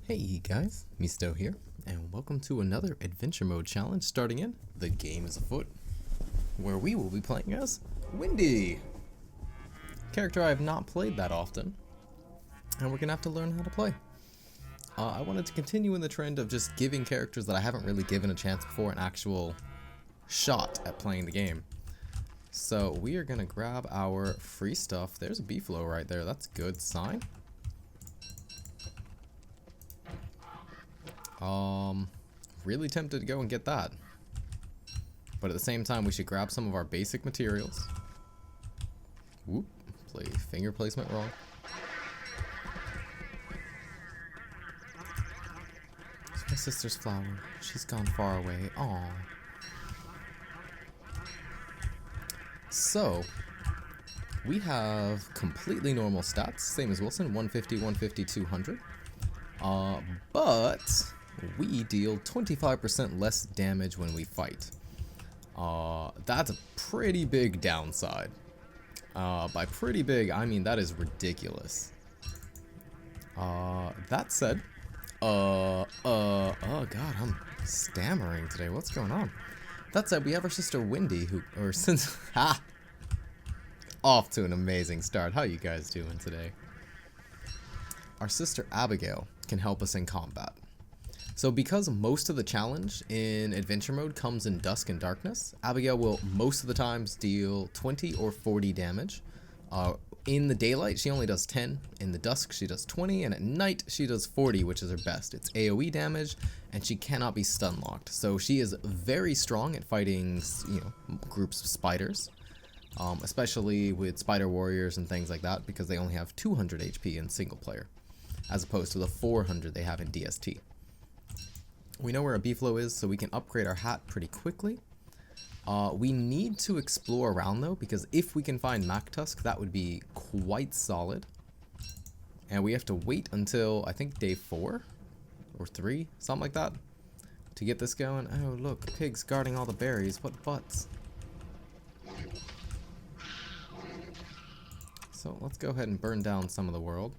Hey guys, Misto here, and welcome to another adventure mode challenge starting in The Game is Afoot, where we will be playing as Wendy, character I have not played that often, and we're gonna have to learn how to play. I wanted to continue in the trend of just giving characters that I haven't really given a chance before an actual shot at playing the game. So we are gonna grab our free stuff. There's a B-flow right there, that's a good sign. Really tempted to go and get that. But at the same time, we should grab some of our basic materials. Whoop, play finger placement wrong. It's my sister's flower. She's gone far away. Aww. So, we have completely normal stats, same as Wilson, 150, 150, 200. But we deal 25% less damage when we fight. That's a pretty big downside. By pretty big, I mean that is ridiculous. That said, oh god, I'm stammering today. What's going on? That said, we have our sister Wendy, off to an amazing start. How you guys doing today? Our sister Abigail can help us in combat. So because most of the challenge in adventure mode comes in dusk and darkness, Abigail will most of the times deal 20 or 40 damage. In the daylight she only does 10, in the dusk she does 20, and at night she does 40, which is her best. It's AoE damage and she cannot be stun locked. So she is very strong at fighting, groups of spiders. Especially with spider warriors and things like that, because they only have 200 HP in single player, as opposed to the 400 they have in DST. We know where a B-flow is, so we can upgrade our hat pretty quickly. We need to explore around though, because if we can find Mac Tusk, that would be quite solid. And we have to wait until, I think, day 4 or 3, something like that, to get this going. Oh look, pigs guarding all the berries, what butts. So let's go ahead and burn down some of the world.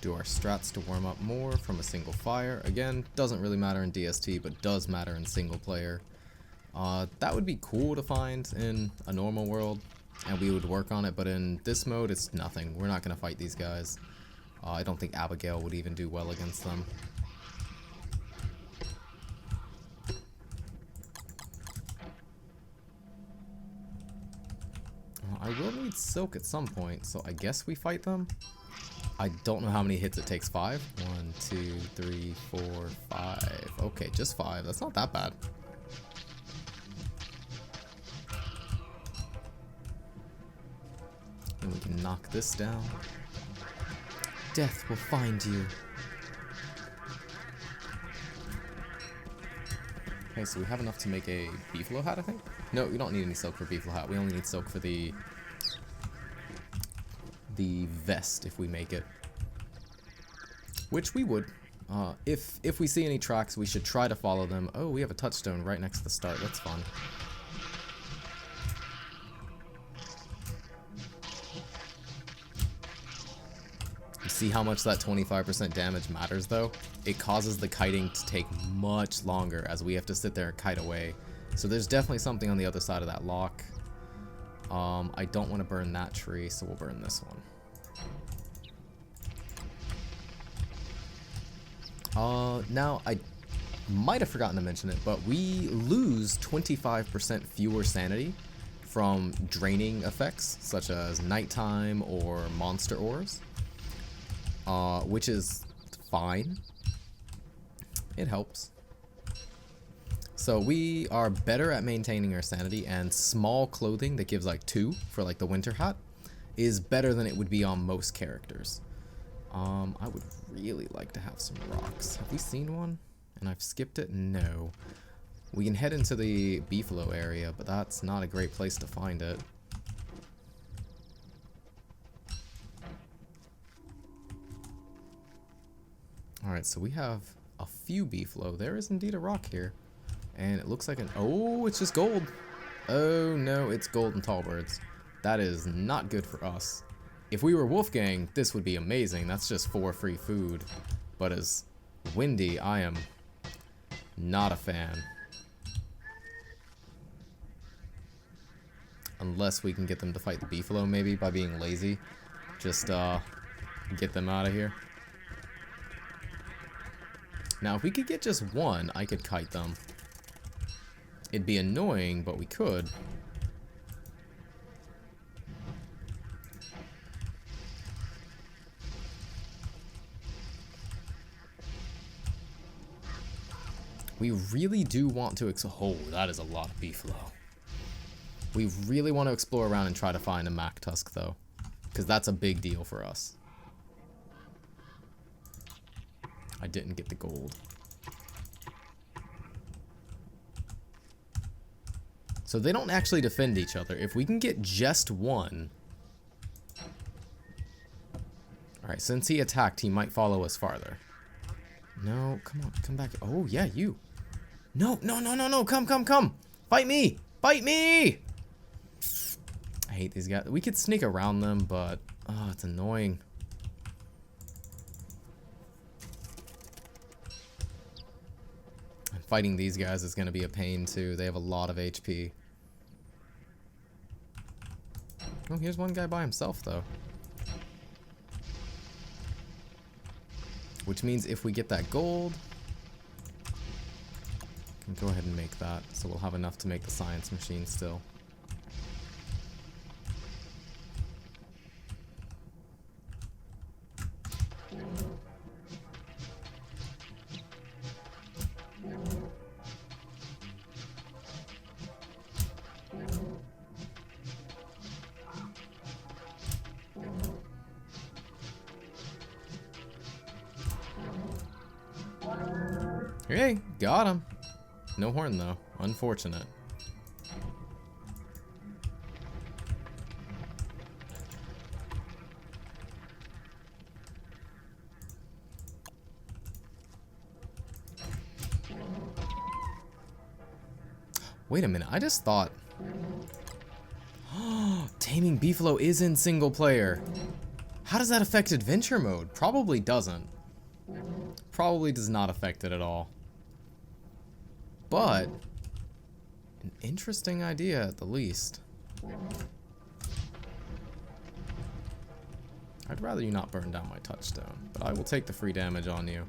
Do our strats to warm up more from a single fire. Again, doesn't really matter in DST, but does matter in single player. That would be cool to find in a normal world, and we would work on it, but in this mode it's nothing. We're not going to fight these guys. I don't think Abigail would even do well against them. I will need silk at some point, so I guess we fight them. I don't know how many hits it takes. 5? 1, 2, 3, 4, 5. Okay, just 5. That's not that bad. And we can knock this down. Death will find you. Okay, so we have enough to make a B-flow hat, I think? No, we don't need any silk for B-flow hat. We only need silk for the vest if we make it. Which we would. If we see any tracks, we should try to follow them. Oh, we have a touchstone right next to the start. That's fun. See how much that 25% damage matters though? It causes the kiting to take much longer as we have to sit there and kite away. So there's definitely something on the other side of that lock. I don't want to burn that tree, so we'll burn this one. Now I might have forgotten to mention it, but we lose 25% fewer sanity from draining effects such as nighttime or monster ores. Which is fine. It helps. So we are better at maintaining our sanity, and small clothing that gives like 2 for like the winter hat is better than it would be on most characters. I would really like to have some rocks. Have we seen one? And I've skipped it? No. We can head into the B-flow area, but that's not a great place to find it. Alright, so we have a few beefalo. There is indeed a rock here. And it looks like an... Oh, it's just gold. Oh, no, it's gold and tall birds. That is not good for us. If we were Wolfgang, this would be amazing. That's just 4 free food. But as Wendy, I am not a fan. Unless we can get them to fight the beefalo, maybe, by being lazy. Just, get them out of here. Now, if we could get just one, I could kite them. It'd be annoying, but we could. We really do want to oh, that is a lot of beefalo. We really want to explore around and try to find a Mac Tusk, though. Because that's a big deal for us. I didn't get the gold. So they don't actually defend each other. If we can get just one... Alright, since he attacked, he might follow us farther. No, come on, come back. Oh, yeah, you. No, no, no, no, no, come, come, come. Fight me, fight me. I hate these guys. We could sneak around them, but, oh, it's annoying. And fighting these guys is going to be a pain, too. They have a lot of HP. Oh, here's one guy by himself, though. Which means if we get that gold, we can go ahead and make that. So we'll have enough to make the science machine still. Hey, got him. No horn, though. Unfortunate. Wait a minute, I just thought... Taming Beefalo is in single player. How does that affect adventure mode? Probably doesn't. Probably does not affect it at all. But, an interesting idea at the least. I'd rather you not burn down my touchstone, but I will take the free damage on you.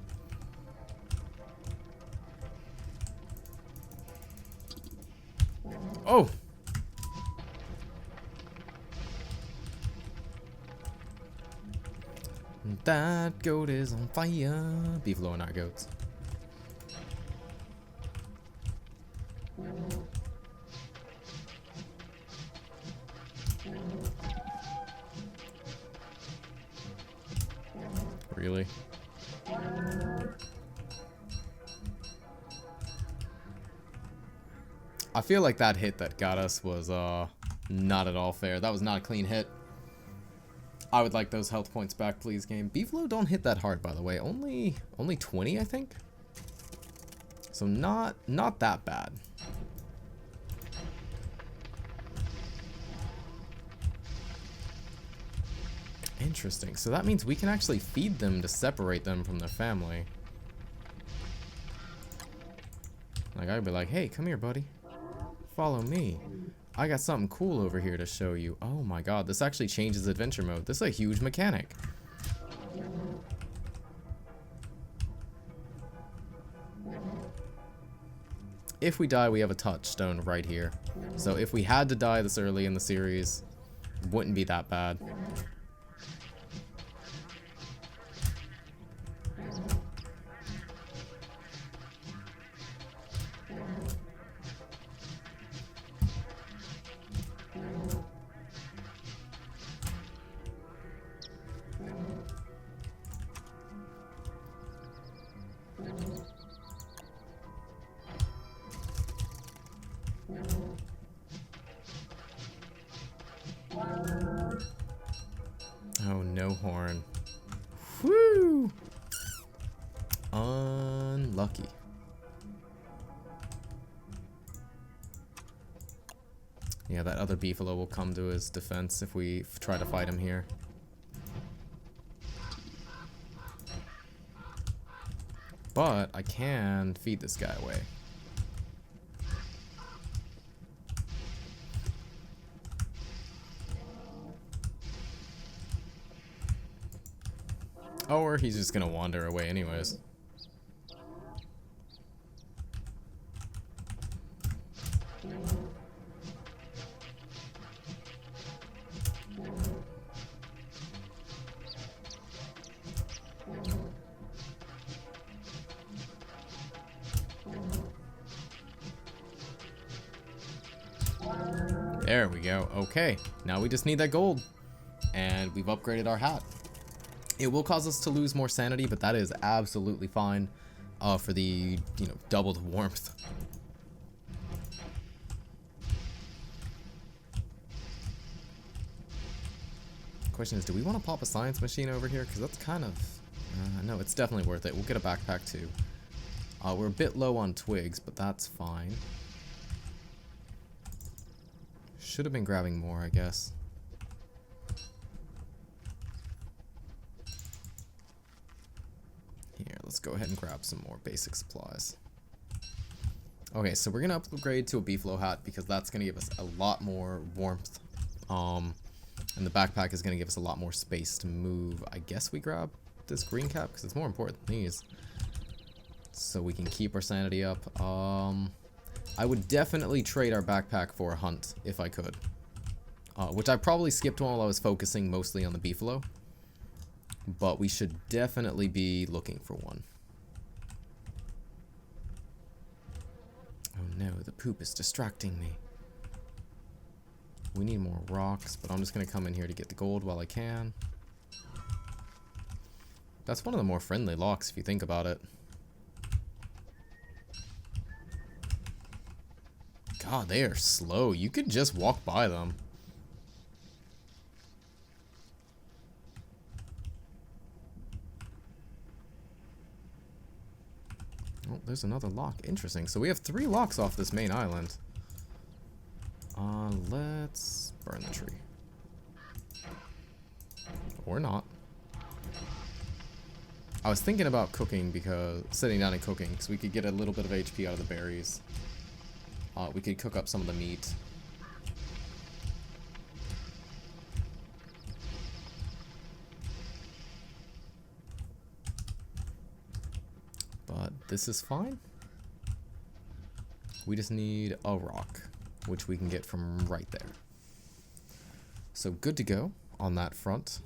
Oh! That goat is on fire. Beefalo and our goats. Really? I feel like that hit that got us was not at all fair. That was not a clean hit. I would like those health points back, please, game. Beefalo don't hit that hard, by the way. Only 20, I think. So not that bad. Interesting. So that means we can actually feed them to separate them from their family. Like, I'd be like, hey, come here, buddy. Follow me. I got something cool over here to show you. Oh my god, this actually changes adventure mode. This is a huge mechanic. If we die, we have a touchstone right here. So if we had to die this early in the series, it wouldn't be that bad. Oh, no horn. Woo! Unfortunate. lucky. Yeah, that other beefalo will come to his defense if we try to fight him here. But I can feed this guy away. Oh, or he's just gonna wander away anyways. There we go. Okay, now we just need that gold. And we've upgraded our hat. It will cause us to lose more sanity, but that is absolutely fine for the, doubled warmth. Question is, do we want to pop a science machine over here? Because that's kind of... no, it's definitely worth it. We'll get a backpack too. We're a bit low on twigs, but that's fine. Should have been grabbing more, I guess. Here, let's go ahead and grab some more basic supplies. Okay, so we're gonna upgrade to a beefalo hat because that's gonna give us a lot more warmth. And the backpack is gonna give us a lot more space to move. I guess we grab this green cap because it's more important than these. So we can keep our sanity up. I would definitely trade our backpack for a hunt if I could. Which I probably skipped while I was focusing mostly on the beefalo. But we should definitely be looking for one. Oh no, the poop is distracting me. We need more rocks, but I'm just going to come in here to get the gold while I can. That's one of the more friendly locks if you think about it. God, they are slow. You could just walk by them. Oh, there's another lock. Interesting. So we have 3 locks off this main island. Let's burn the tree. Or not. I was thinking about cooking because... sitting down and cooking, because we could get a little bit of HP out of the berries. We could cook up some of the meat. But this is fine. We just need a rock, which we can get from right there. So good to go on that front.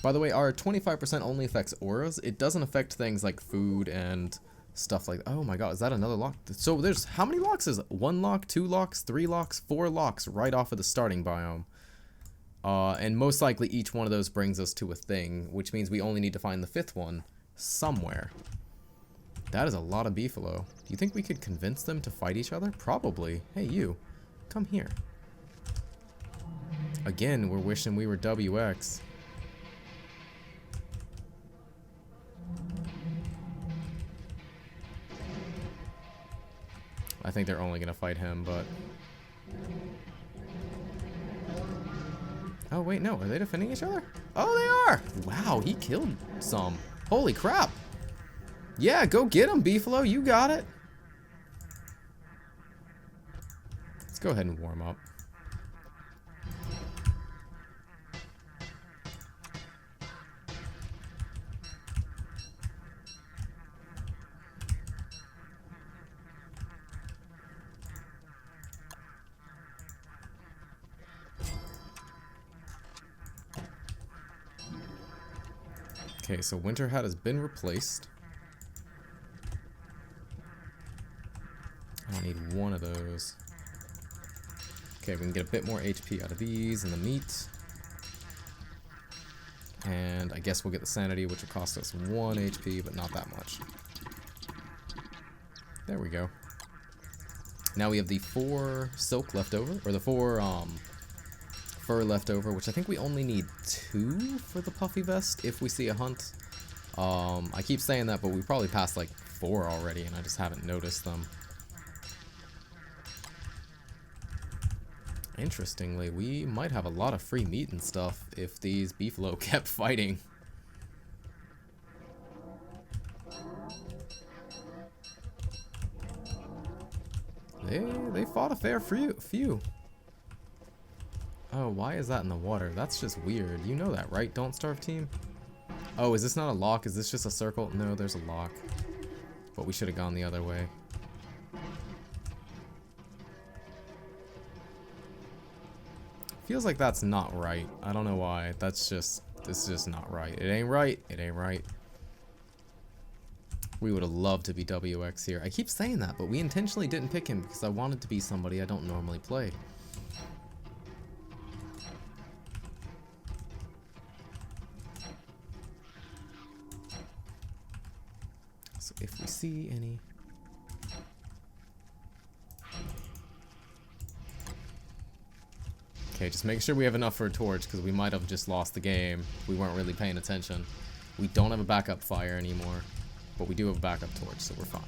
By the way, our 25% only affects auras. It doesn't affect things like food and stuff like... oh my god, is that another lock? So there's... how many locks is it? 1 lock, 2 locks, 3 locks, 4 locks right off of the starting biome. And most likely each one of those brings us to a thing, which means we only need to find the 5th one somewhere. That is a lot of beefalo. Do you think we could convince them to fight each other? Probably. Hey, you. Come here. Again, we're wishing we were WX. I think they're only gonna fight him, but... oh, wait, no. Are they defending each other? Oh, they are! Wow, he killed some. Holy crap! Yeah, go get him, beefalo. You got it. Let's go ahead and warm up. Okay, so winter hat has been replaced. I need one of those. Okay, we can get a bit more HP out of these and the meat. And I guess we'll get the sanity, which will cost us 1 HP, but not that much. There we go. Now we have the 4 silk left over, or the 4 fur left over, which I think we only need 2 for the puffy vest if we see a hunt. I keep saying that, but we probably passed like 4 already, and I just haven't noticed them. Interestingly, we might have a lot of free meat and stuff if these beefalo kept fighting. They fought a fair few. Oh, why is that in the water? That's just weird. You know that, right? Don't Starve team? Oh, is this not a lock? Is this just a circle? No, there's a lock. But we should have gone the other way. Feels like that's not right. I don't know why. This is just not right. It ain't right. It ain't right. We would have loved to be WX here. I keep saying that, but we intentionally didn't pick him because I wanted to be somebody I don't normally play. So if we see any... Okay, just make sure we have enough for a torch, because we might have just lost the game. We weren't really paying attention. We don't have a backup fire anymore, but we do have a backup torch, so we're fine.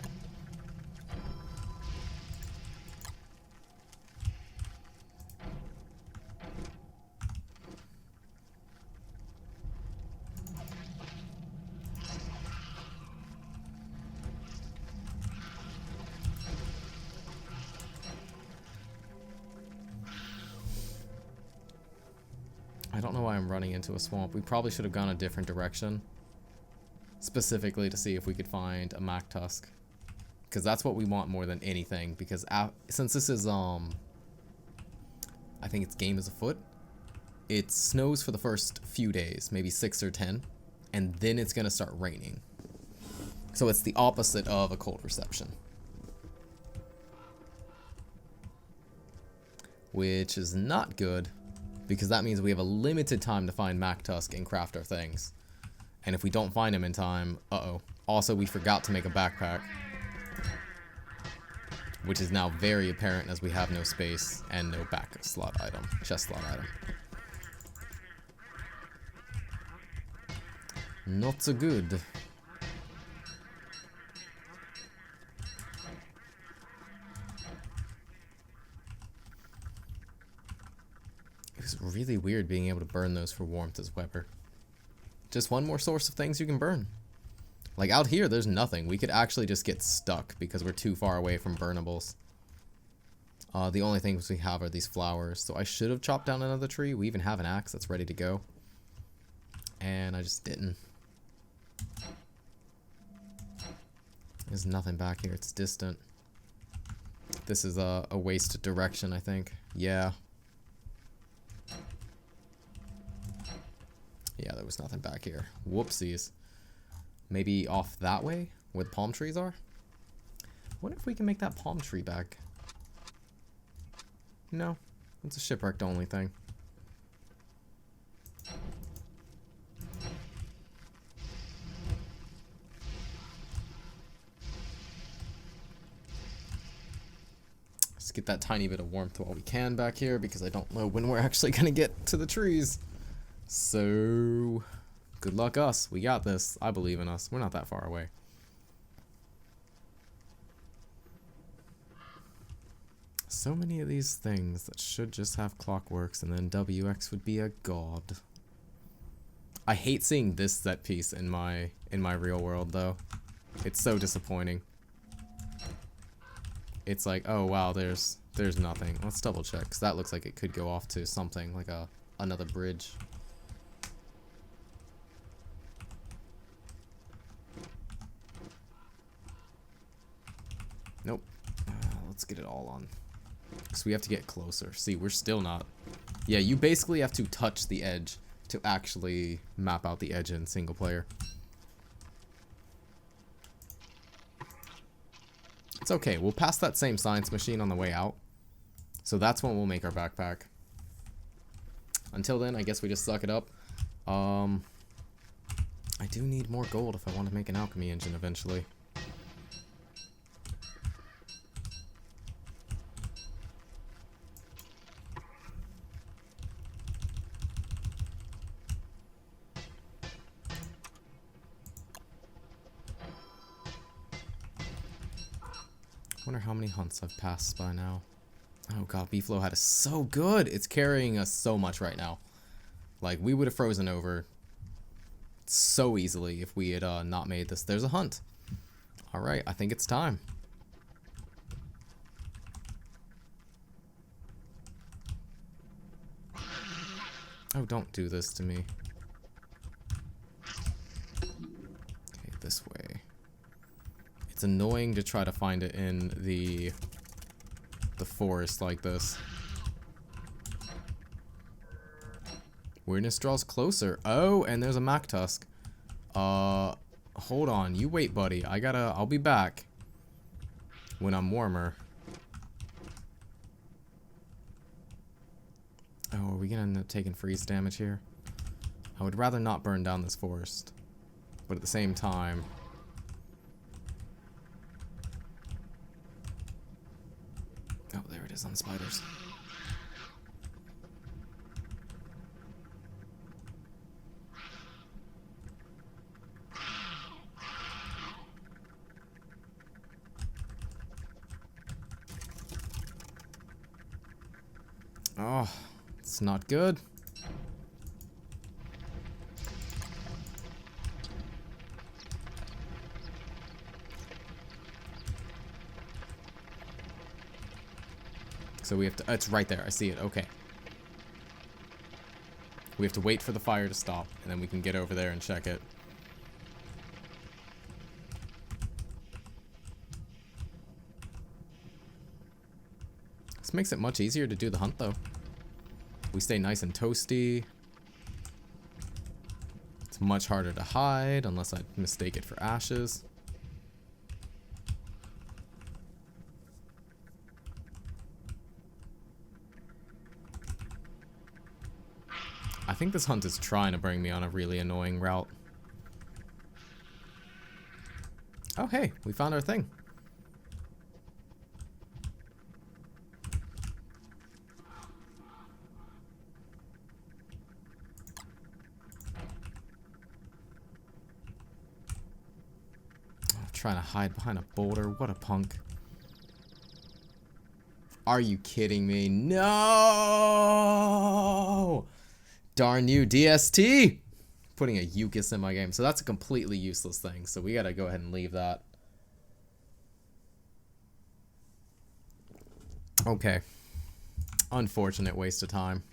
I don't know why I'm running into a swamp. We probably should have gone a different direction. Specifically to see if we could find a Mac Tusk. Because that's what we want more than anything. Because since this is, I think it's game is afoot. It snows for the first few days, maybe 6 or 10. And then it's going to start raining. So it's the opposite of a cold reception. Which is not good. Because that means we have a limited time to find Mac Tusk and craft our things. And if we don't find him in time, uh-oh. Also, we forgot to make a backpack. Which is now very apparent as we have no space and no back slot item, chest slot item. Not so good. It was really weird being able to burn those for warmth as Weber. Just one more source of things you can burn. Like out here, there's nothing. We could actually just get stuck because we're too far away from burnables. The only things we have are these flowers. So I should have chopped down another tree. We even have an axe that's ready to go. And I just didn't. There's nothing back here. It's distant. This is a wasted direction, I think. Yeah. Yeah, there was nothing back here. Whoopsies. Maybe off that way, where the palm trees are? Wonder if we can make that palm tree back. No, it's a shipwrecked only thing. Let's get that tiny bit of warmth while we can back here, because I don't know when we're actually gonna get to the trees. So, good luck us. We got this. I believe in us. We're not that far away. So many of these things that should just have clockworks, and then WX would be a god. I hate seeing this set piece in my real world, though. It's so disappointing. It's like, oh wow, there's nothing. Let's double check, because that looks like it could go off to something like another bridge. Nope. Let's get it all on. Because we have to get closer. See, we're still not. Yeah, you basically have to touch the edge to actually map out the edge in single player. It's okay. We'll pass that same science machine on the way out. So that's when we'll make our backpack. Until then, I guess we just suck it up. I do need more gold if I want to make an alchemy engine eventually. Wonder how many hunts I've passed by now. Oh god, Beefalo had is so good. It's carrying us so much right now. Like, we would have frozen over so easily if we had not made this. There's a hunt. Alright, I think it's time. Oh, don't do this to me. Okay, this way. It's annoying to try to find it in the forest like this. Weirdness draws closer. Oh, and there's a Mac Tusk. Hold on. You wait, buddy. I'll be back when I'm warmer. Oh, are we gonna end up taking freeze damage here? I would rather not burn down this forest. But at the same time... Oh, there it is on spiders. Oh, it's not good. So we have to, it's right there. I see it. Okay. We have to wait for the fire to stop, and then we can get over there and check it. This makes it much easier to do the hunt, though. We stay nice and toasty. It's much harder to hide, unless I mistake it for ashes. I think this hunt is trying to bring me on a really annoying route. Oh, hey, we found our thing. Trying to hide behind a boulder. What a punk. Are you kidding me? No! Darn you, DST! Putting a Eucus in my game. So that's a completely useless thing. So we gotta go ahead and leave that. Okay. Unfortunate waste of time.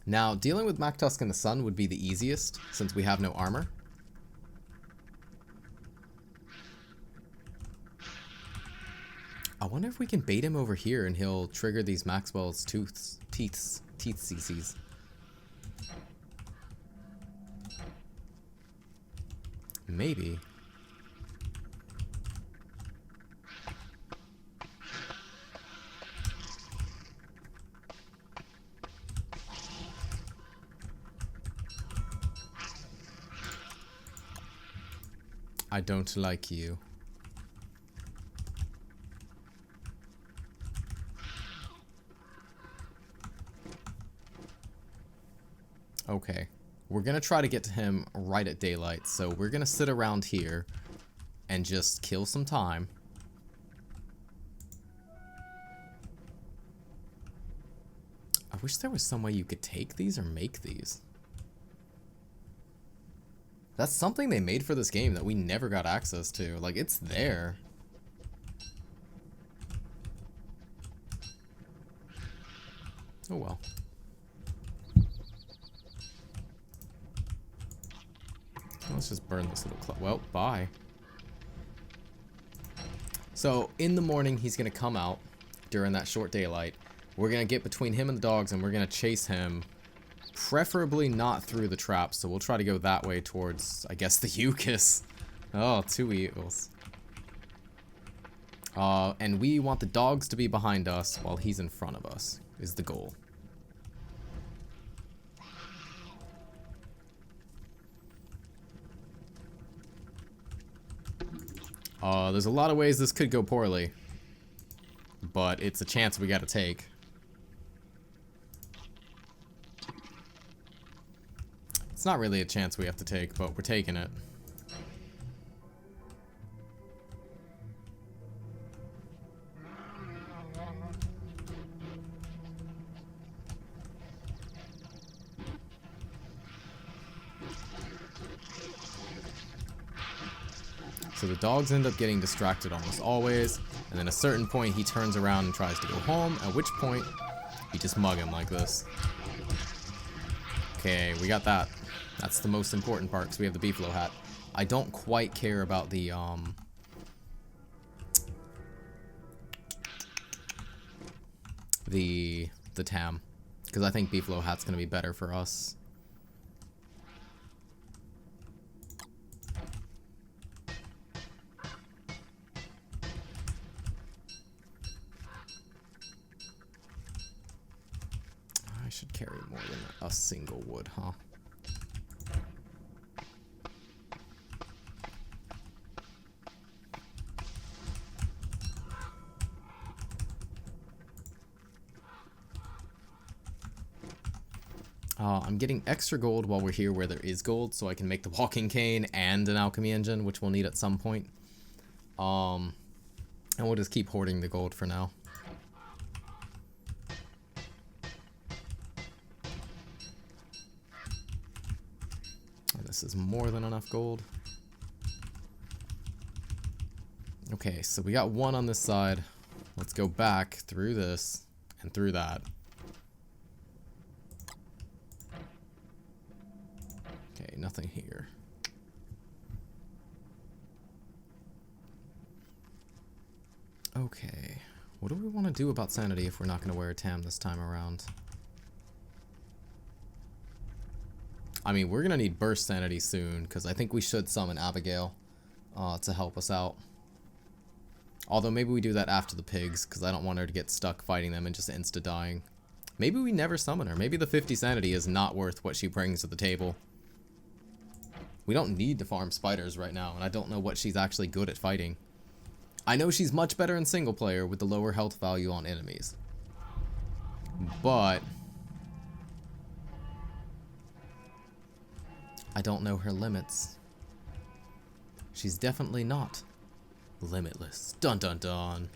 Now, dealing with Mac Tusk in the sun would be the easiest, since we have no armor. I wonder if we can bait him over here and he'll trigger these Maxwell's teeth CCs. Maybe. I don't like you. Okay. We're gonna try to get to him right at daylight, so we're gonna sit around here and just kill some time. I wish there was some way you could take these or make these. That's something they made for this game that we never got access to. Like, it's there. Oh well. Let's just burn this little club. Well, bye. So, in the morning, he's going to come out during that short daylight. We're going to get between him and the dogs, and we're going to chase him. Preferably not through the trap, so we'll try to go that way towards, I guess, the Eucus. Oh, 2 eagles. And we want the dogs to be behind us while he's in front of us, is the goal. There's a lot of ways this could go poorly, but it's a chance we gotta take. It's not really a chance we have to take, but we're taking it. So the dogs end up getting distracted almost always, and then at a certain point he turns around and tries to go home, at which point we just mug him like this. Okay, we got that. That's the most important part, because we have the beefalo hat. I don't quite care about the tam, because I think beefalo hat's gonna be better for us. I should carry more than a single wood, huh? I'm getting extra gold while we're here where there is gold, so I can make the walking cane and an alchemy engine, which we'll need at some point. And we'll just keep hoarding the gold for now. And this is more than enough gold. Okay, so we got one on this side. Let's go back through this and through that. Okay, nothing here. Okay, what do we want to do about sanity if we're not going to wear a tam this time around? I mean, we're going to need burst sanity soon, because I think we should summon Abigail to help us out. Although maybe we do that after the pigs, because I don't want her to get stuck fighting them and just insta-dying. Maybe we never summon her. Maybe the 50 sanity is not worth what she brings to the table. We don't need to farm spiders right now, and I don't know what she's actually good at fighting. I know she's much better in single player with the lower health value on enemies. But I don't know her limits. She's definitely not limitless. Dun dun dun.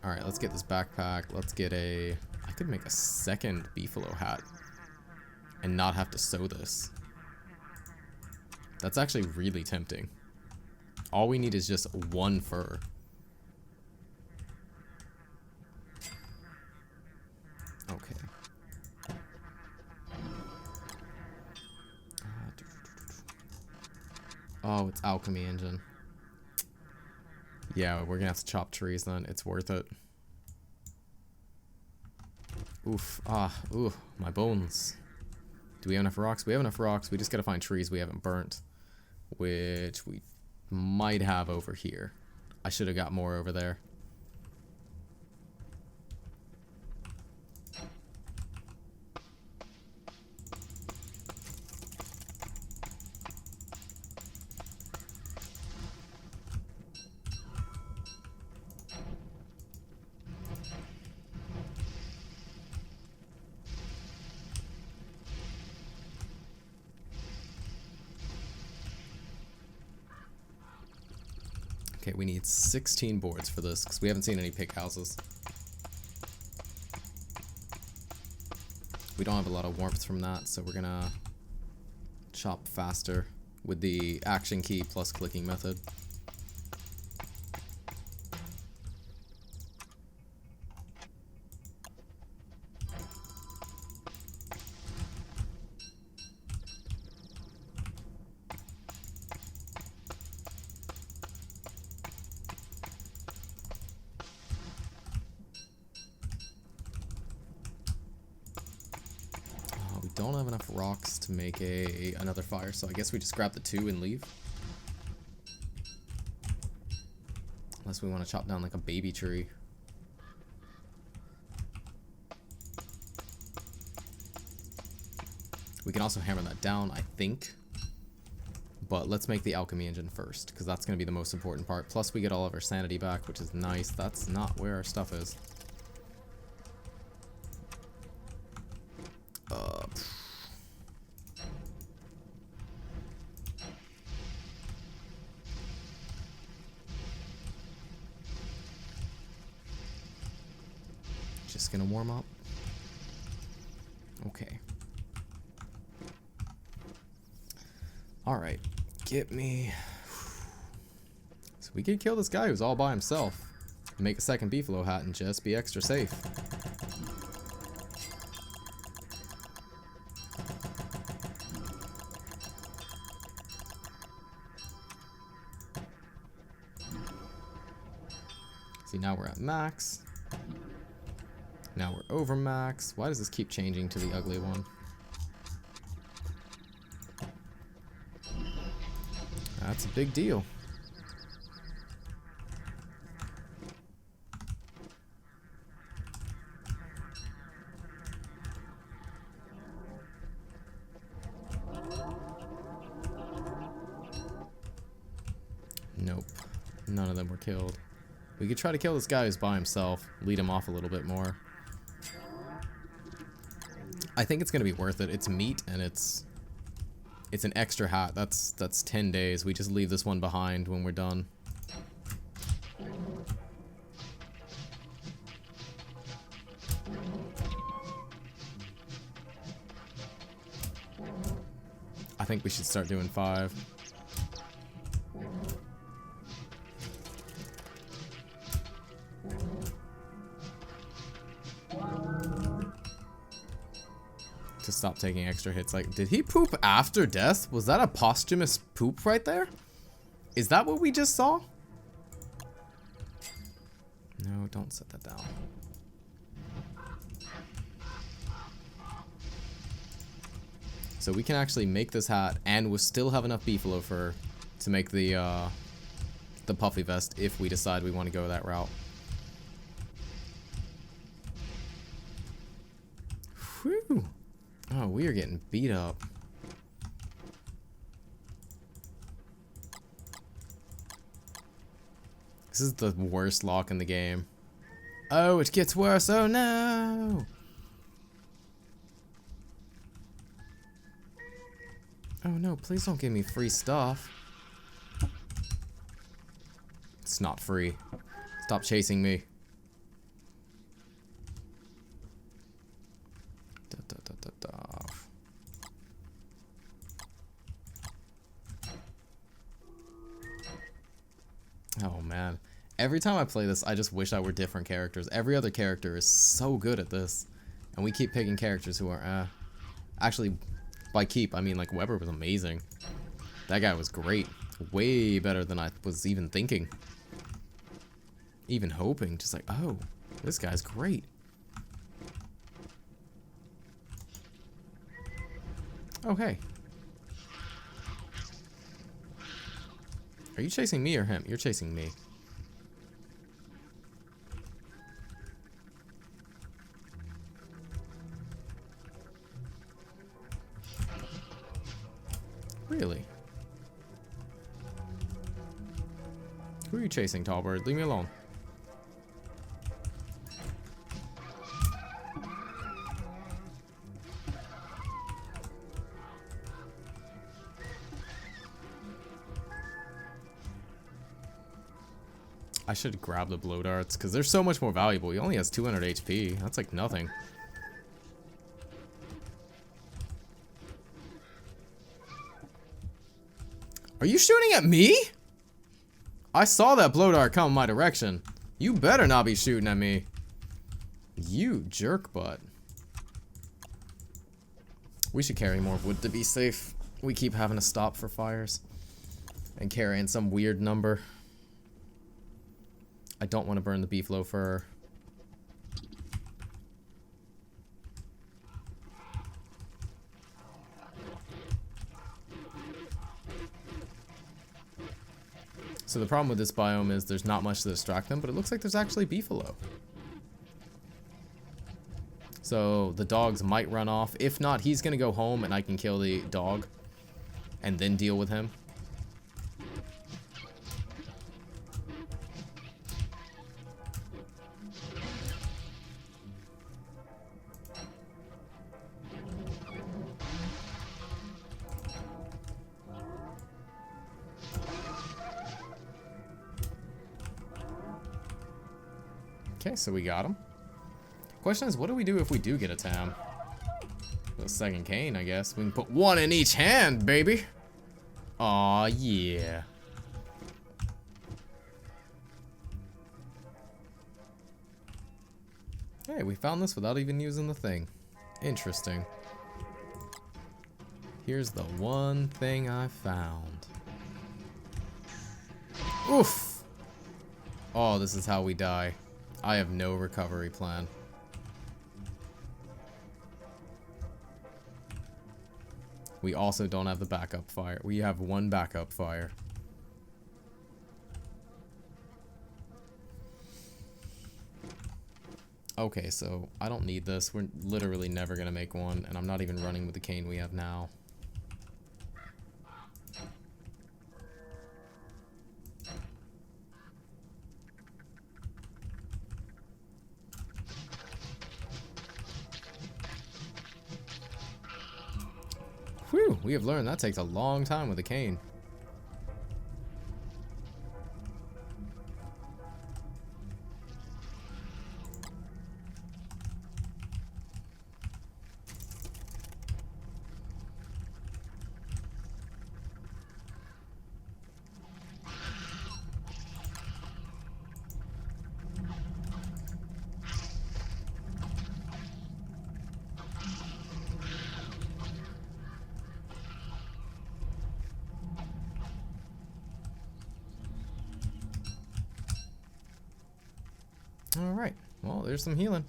Alright, let's get this backpack. Let's get a... I could make a second beefalo hat and not have to sew this. That's actually really tempting. All we need is just one fur. Okay. Oh, it's alchemy engine. Yeah, we're gonna have to chop trees then. It's worth it. Oof. Ooh, my bones. Do we have enough rocks? We have enough rocks. We just gotta find trees we haven't burnt. Which we might have over here. I should have got more over there. Okay, we need 16 boards for this, because we haven't seen any pig houses. We don't have a lot of warmth from that, so we're gonna chop faster with the action key plus clicking method. Don't have enough rocks to make another fire, so I guess we just grab the 2 and leave. Unless we want to chop down like a baby tree. We can also hammer that down, I think. But let's make the alchemy engine first, because that's going to be the most important part. Plus we get all of our sanity back, which is nice. That's not where our stuff is. gonna warm up. Okay. Alright. Get me... So we could kill this guy who's all by himself. Make a second beefalo hat and just be extra safe. See, now we're at max. Now we're over max. Why does this keep changing to the ugly one? That's a big deal. Nope. None of them were killed. We could try to kill this guy who's by himself. Lead him off a little bit more. I think it's going to be worth it. It's meat and it's an extra hat. That's 10 days. We just leave this one behind when we're done. I think we should start doing 5. To stop taking extra hits. Like, did he poop after death? Was that a posthumous poop right there? Is that what we just saw? No, don't set that down. So we can actually make this hat, and we'll still have enough beefalo fur to make the puffy vest if we decide we want to go that route. Whew. Oh, we are getting beat up. This is the worst lock in the game. Oh, it gets worse. Oh no. Oh no, please don't give me free stuff. It's not free. Stop chasing me. Oh man. Every time I play this, I just wish I were different characters. Every other character is so good at this. And we keep picking characters who are, actually, by keep, I mean like Weber was amazing. That guy was great. Way better than I was even thinking. Even hoping. Just like, oh, this guy's great. Oh, hey. Are you chasing me or him? You're chasing me. Really? Who are you chasing, Tallbird? Leave me alone. I should grab the blow darts because they're so much more valuable. He only has 200 HP. That's like nothing. Are you shooting at me? I saw that blow dart come my direction. You better not be shooting at me. You jerk butt. We should carry more wood to be safe. We keep having to stop for fires. And carrying some weird number. I don't want to burn the beefalo fur. So the problem with this biome is there's not much to distract them, but it looks like there's actually beefalo. So the dogs might run off. If not, he's gonna go home and I can kill the dog and then deal with him. Okay, so we got him. Question is, what do we do if we do get a tam? The second cane, I guess. We can put one in each hand, baby. Aw, yeah. Hey, we found this without even using the thing. Interesting. Here's the one thing I found. Oof! Oh, this is how we die. I have no recovery plan. We also don't have the backup fire. We have one backup fire. Okay, so I don't need this. We're literally never gonna make one, and I'm not even running with the cane we have now. Whew, we have learned that takes a long time with a cane. Alright, well, there's some healing.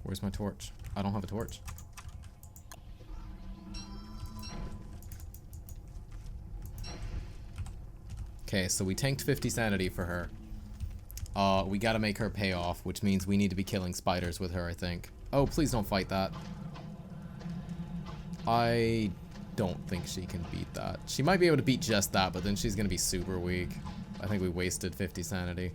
Where's my torch? I don't have a torch. Okay, so we tanked 50 sanity for her. We gotta make her pay off, which means we need to be killing spiders with her, I think. Oh, please don't fight that. I don't think she can beat that. She might be able to beat just that, but then she's gonna be super weak. I think we wasted 50 sanity.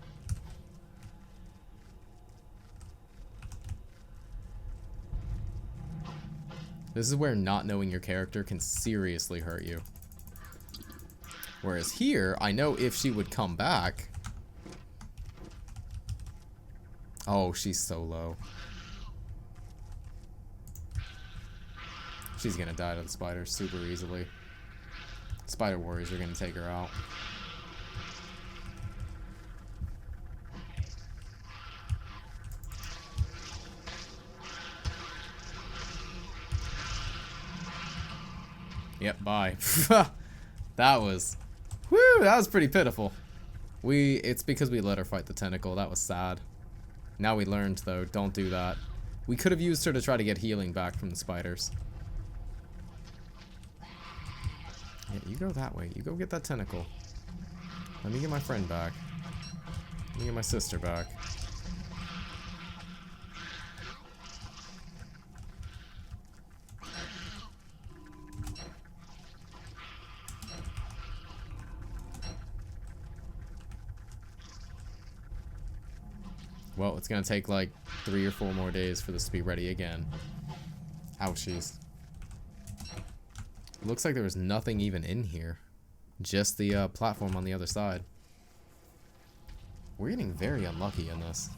This is where not knowing your character can seriously hurt you. Whereas here, I know if she would come back... Oh, she's so low. She's gonna die to the spiders super easily. Spider warriors are gonna take her out. Yep, bye. That was... Whew, that was pretty pitiful. It's because we let her fight the tentacle. That was sad. Now we learned, though. Don't do that. We could have used her to try to get healing back from the spiders. Yeah, you go that way. You go get that tentacle. Let me get my friend back. Let me get my sister back. Well, it's gonna take like 3 or 4 more days for this to be ready again. Ouchies. Looks like there was nothing even in here. Just the platform on the other side. We're getting very unlucky in this.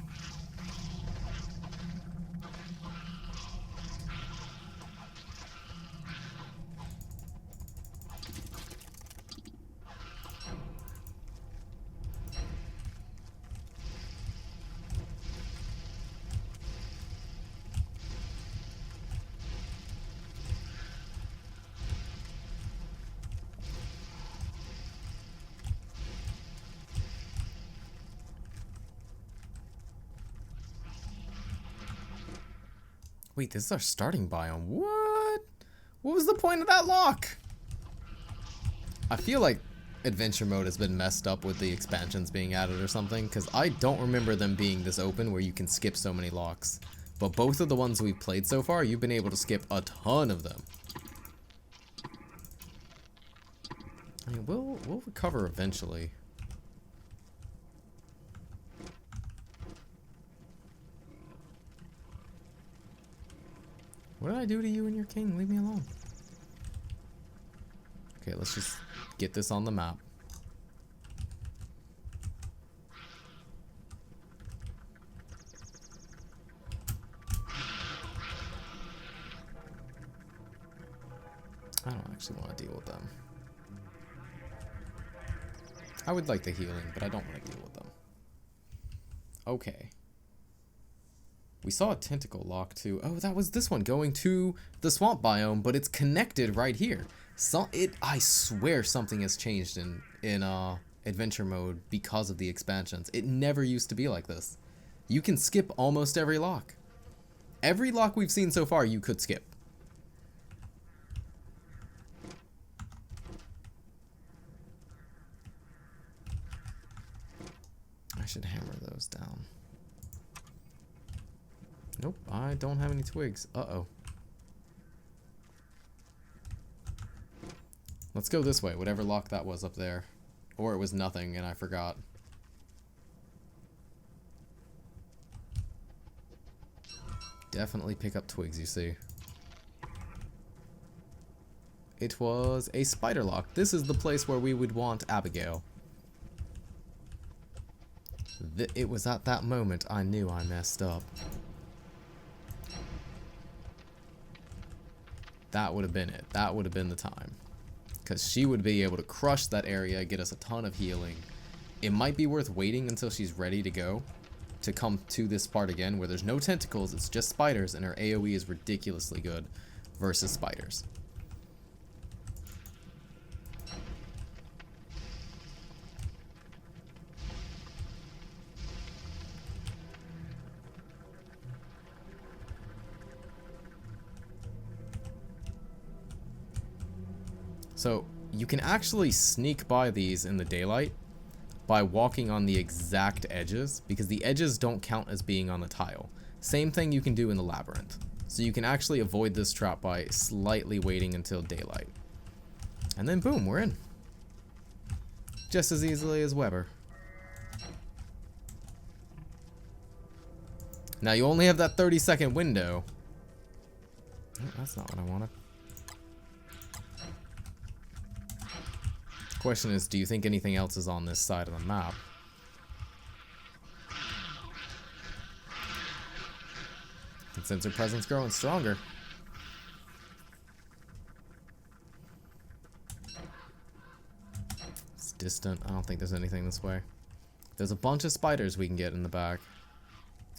Wait, this is our starting biome. What? What was the point of that lock? I feel like adventure mode has been messed up with the expansions being added or something, because I don't remember them being this open where you can skip so many locks. But both of the ones we've played so far, you've been able to skip a ton of them. I mean, we'll recover eventually. What did I do to you and your king? Leave me alone. Okay, let's just get this on the map. I don't actually want to deal with them. I would like the healing, but I don't want to deal with them. Okay. We saw a tentacle lock too. Oh, that was this one going to the swamp biome, but it's connected right here. I swear something has changed in adventure mode because of the expansions. It never used to be like this. You can skip almost every lock. Every lock we've seen so far, you could skip. I should hammer those down. Nope, I don't have any twigs. Uh-oh. Let's go this way, whatever lock that was up there. Or it was nothing and I forgot. Definitely pick up twigs, you see. It was a spider lock. This is the place where we would want Abigail. It was at that moment I knew I messed up. That would have been it. That would have been the time. Because she would be able to crush that area, get us a ton of healing. It might be worth waiting until she's ready to go, to come to this part again where there's no tentacles, it's just spiders, and her AoE is ridiculously good versus spiders. So you can actually sneak by these in the daylight by walking on the exact edges, because the edges don't count as being on the tile. Same thing you can do in the labyrinth. So you can actually avoid this trap by slightly waiting until daylight. And then boom, we're in. Just as easily as Weber. Now you only have that 30-second window. Oh, that's not what I wanted. Question is, do you think anything else is on this side of the map? And since her presence growing stronger. It's distant. I don't think there's anything this way. There's a bunch of spiders we can get in the back.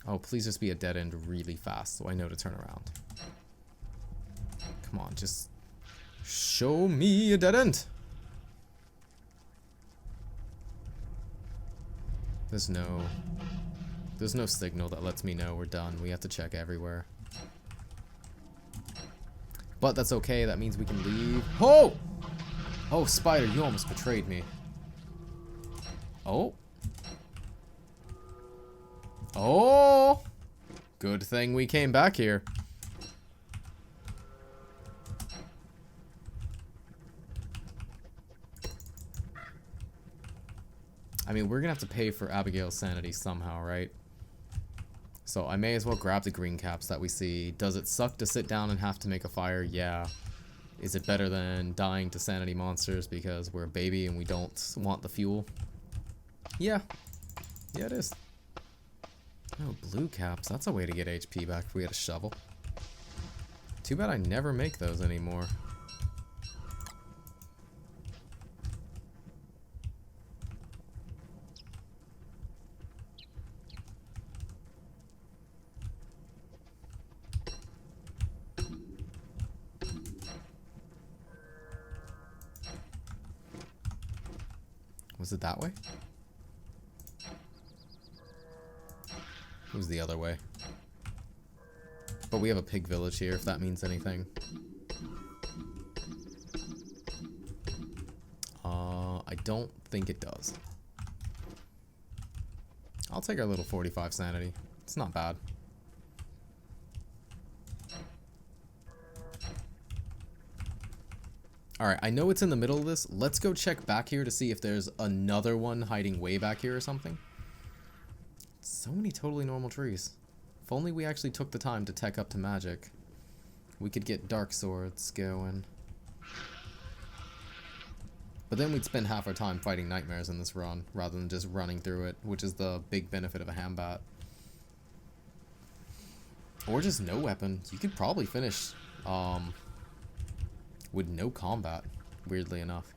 Oh, please just be a dead end really fast so I know to turn around. Come on, just show me a dead end. There's no signal that lets me know we're done. We have to check everywhere. But that's okay. That means we can leave. Oh! Oh, spider, you almost betrayed me. Oh. Oh! Good thing we came back here. I mean, we're gonna have to pay for Abigail's sanity somehow, right? So I may as well grab the green caps that we see. Does it suck to sit down and have to make a fire? Yeah. Is it better than dying to sanity monsters because we're a baby and we don't want the fuel? Yeah. Yeah, it is. Oh, blue caps. That's a way to get HP back if we had a shovel. Too bad I never make those anymore. Was it that way? It was the other way. But we have a pig village here, if that means anything. I don't think it does. I'll take our little 45 sanity. It's not bad. Alright, I know it's in the middle of this. Let's go check back here to see if there's another one hiding way back here or something. So many totally normal trees. If only we actually took the time to tech up to magic, we could get dark swords going. But then we'd spend half our time fighting nightmares in this run, rather than just running through it, which is the big benefit of a handbat. Or just no weapon. You could probably finish with no combat, weirdly enough.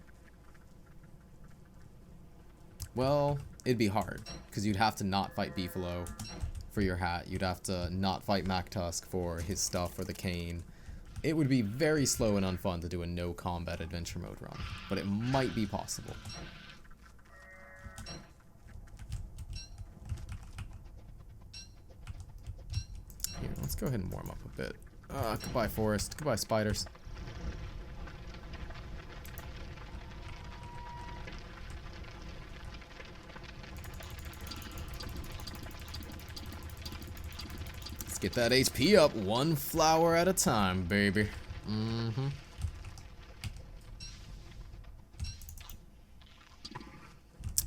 Well, it'd be hard, because you'd have to not fight Beefalo for your hat. You'd have to not fight MacTusk for his stuff or the cane. It would be very slow and unfun to do a no combat adventure mode run, but it might be possible. Here, let's go ahead and warm up a bit. Goodbye forest, goodbye spiders. Let's get that HP up one flower at a time, baby.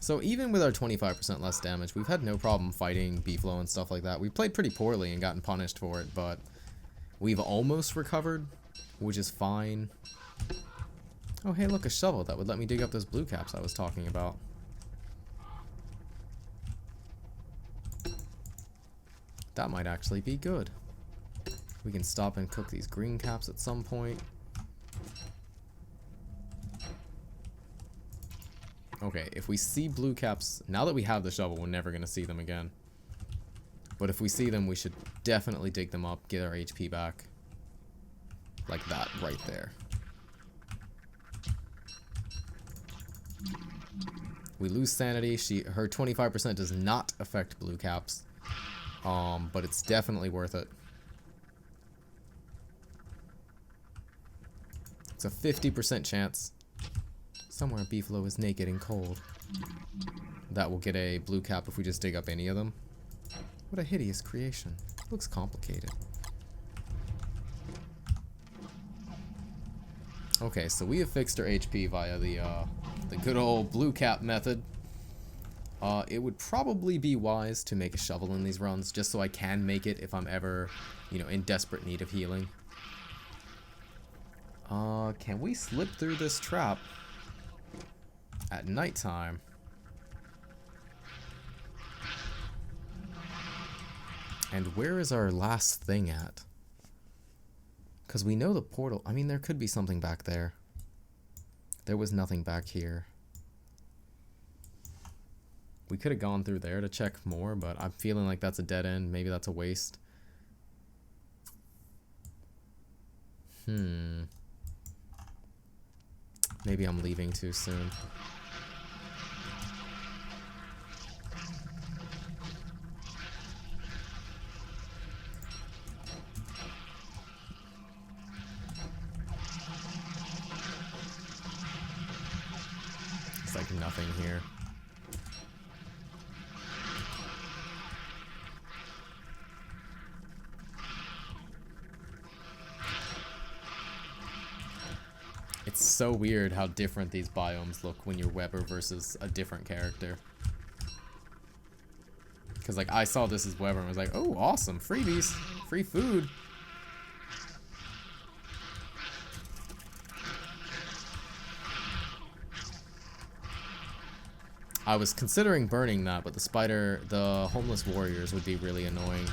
So even with our 25% less damage, we've had no problem fighting Beefalo and stuff like that. We played pretty poorly and gotten punished for it, but we've almost recovered, which is fine. Oh, hey, look, a shovel that would let me dig up those blue caps I was talking about. That might actually be good. We can stop and cook these green caps at some point. Okay, if we see blue caps, now that we have the shovel, we're never going to see them again. But if we see them, we should definitely dig them up, get our HP back. Like that, right there. We lose sanity. Her 25% does not affect blue caps. But it's definitely worth it. It's a 50% chance. Somewhere Beefalo is naked and cold. That will get a blue cap if we just dig up any of them. What a hideous creation. Looks complicated. Okay, so we have fixed our HP via the good old blue cap method. It would probably be wise to make a shovel in these runs, just so I can make it if I'm ever, you know, in desperate need of healing. Can we slip through this trap at nighttime? And where is our last thing at? Because we know the portal. I mean, there could be something back there. There was nothing back here. We could have gone through there to check more, but I'm feeling like that's a dead end. Maybe that's a waste. Maybe I'm leaving too soon. It's like nothing here. It's so weird how different these biomes look when you're Weber versus a different character. Because, like, I saw this as Weber and was like, oh, awesome, freebies, free food. I was considering burning that, but the homeless warriors would be really annoying.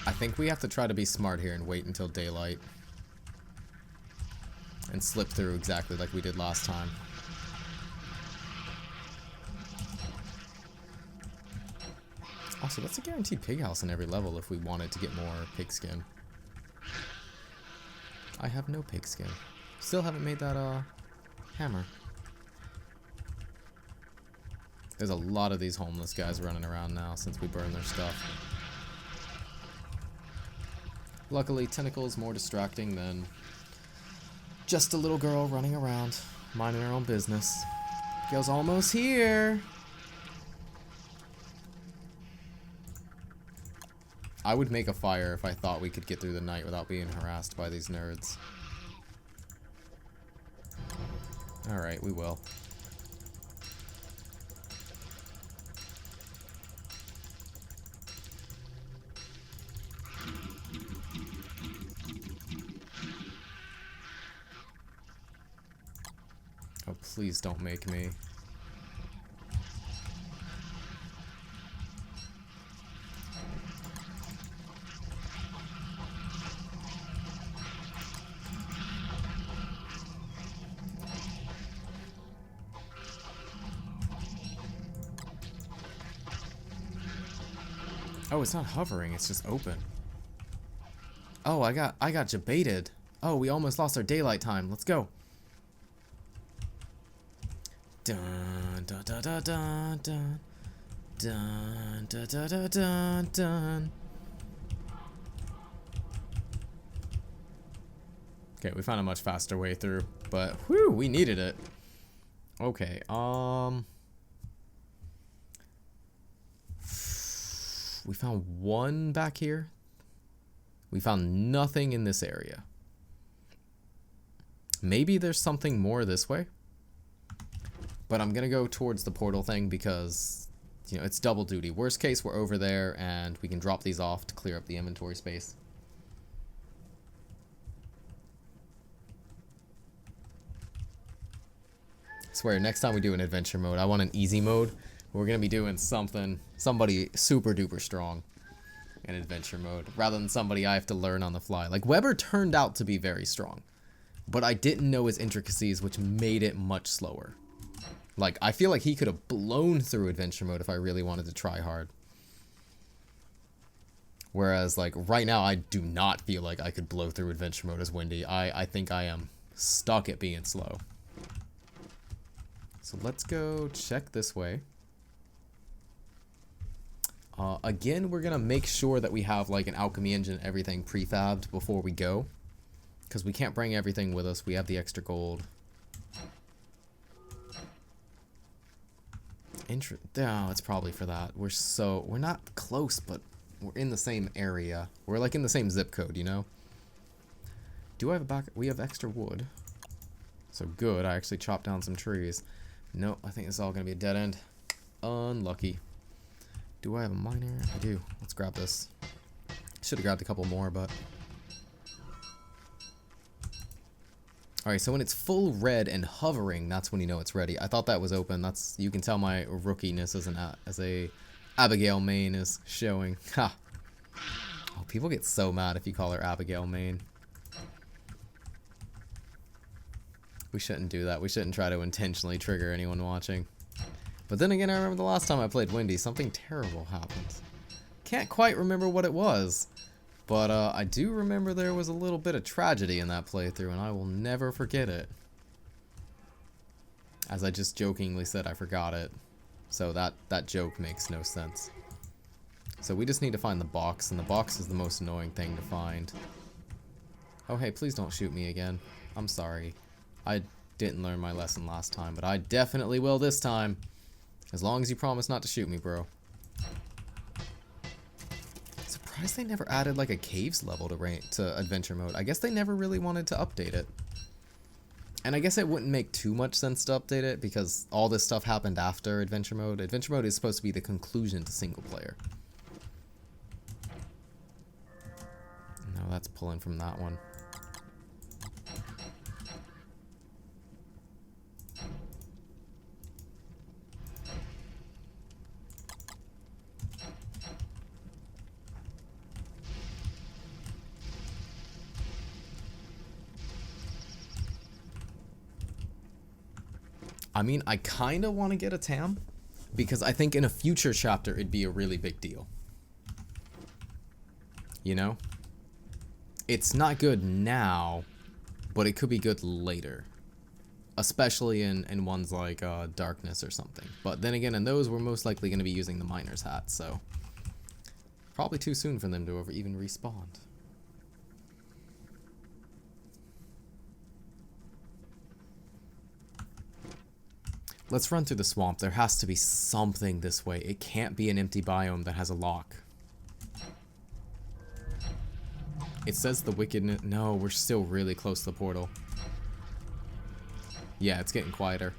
I think we have to try to be smart here and wait until daylight. And slip through exactly like we did last time. Also, that's a guaranteed pig house in every level if we wanted to get more pigskin. I have no pigskin. Still haven't made that, hammer. There's a lot of these homeless guys running around now since we burned their stuff. Luckily, Tentacle is more distracting than just a little girl running around, minding her own business. Girl's almost here! I would make a fire if I thought we could get through the night without being harassed by these nerds. Alright, we will. Oh, please don't make me. Oh, it's not hovering, it's just open. Oh, I got jebaited. Oh, we almost lost our daylight time. Let's go. Dun dun dun dun dun dun dun dun dun dun dun dun. Okay, we found a much faster way through, but whew, we needed it. Okay, we found one back here. We found nothing in this area. Maybe there's something more this way. But I'm gonna go towards the portal thing because, you know, it's double duty. Worst case, we're over there and we can drop these off to clear up the inventory space. I swear, next time we do an adventure mode, I want an easy mode. We're gonna be doing somebody super duper strong in adventure mode, rather than somebody I have to learn on the fly. Like, Weber turned out to be very strong, but I didn't know his intricacies, which made it much slower. Like, I feel like he could have blown through adventure mode if I really wanted to try hard. Whereas, like, right now, I do not feel like I could blow through adventure mode as Wendy. I think I am stuck at being slow. So let's go check this way. Again, we're gonna make sure that we have like an alchemy engine and everything prefabbed before we go, because we can't bring everything with us. We have the extra gold. No, it's probably for that. We're not close, but we're in the same area. We're like in the same zip code, you know? Do I have a back? We have extra wood. So good, I actually chopped down some trees. No, I think this is all gonna be a dead end. Unlucky. Do I have a miner? I do. Let's grab this. Should have grabbed a couple more, but... Alright, so when it's full red and hovering, that's when you know it's ready. I thought that was open. That's, you can tell my rookiness as a Abigail main is showing. Ha! Oh, people get so mad if you call her Abigail main. We shouldn't do that. We shouldn't try to intentionally trigger anyone watching. But then again, I remember the last time I played Wendy, something terrible happened. Can't quite remember what it was, but I do remember there was a little bit of tragedy in that playthrough, and I will never forget it. As I just jokingly said, I forgot it. So that joke makes no sense. So we just need to find the box, and the box is the most annoying thing to find. Oh hey, please don't shoot me again. I'm sorry. I didn't learn my lesson last time, but I definitely will this time. As long as you promise not to shoot me, bro. Surprised they never added like a caves level to adventure mode. I guess they never really wanted to update it. And I guess it wouldn't make too much sense to update it because all this stuff happened after adventure mode. Adventure mode is supposed to be the conclusion to single player. No, that's pulling from that one. I mean, I kind of want to get a TAM, because I think in a future chapter it'd be a really big deal. You know? It's not good now, but it could be good later. Especially in ones like Darkness or something. But then again, in those, we're most likely going to be using the Miner's Hat, so... Probably too soon for them to ever even respawn. Let's run through the swamp. There has to be something this way. It can't be an empty biome that has a lock. It says the wickedness... No, we're still really close to the portal. Yeah, it's getting quieter.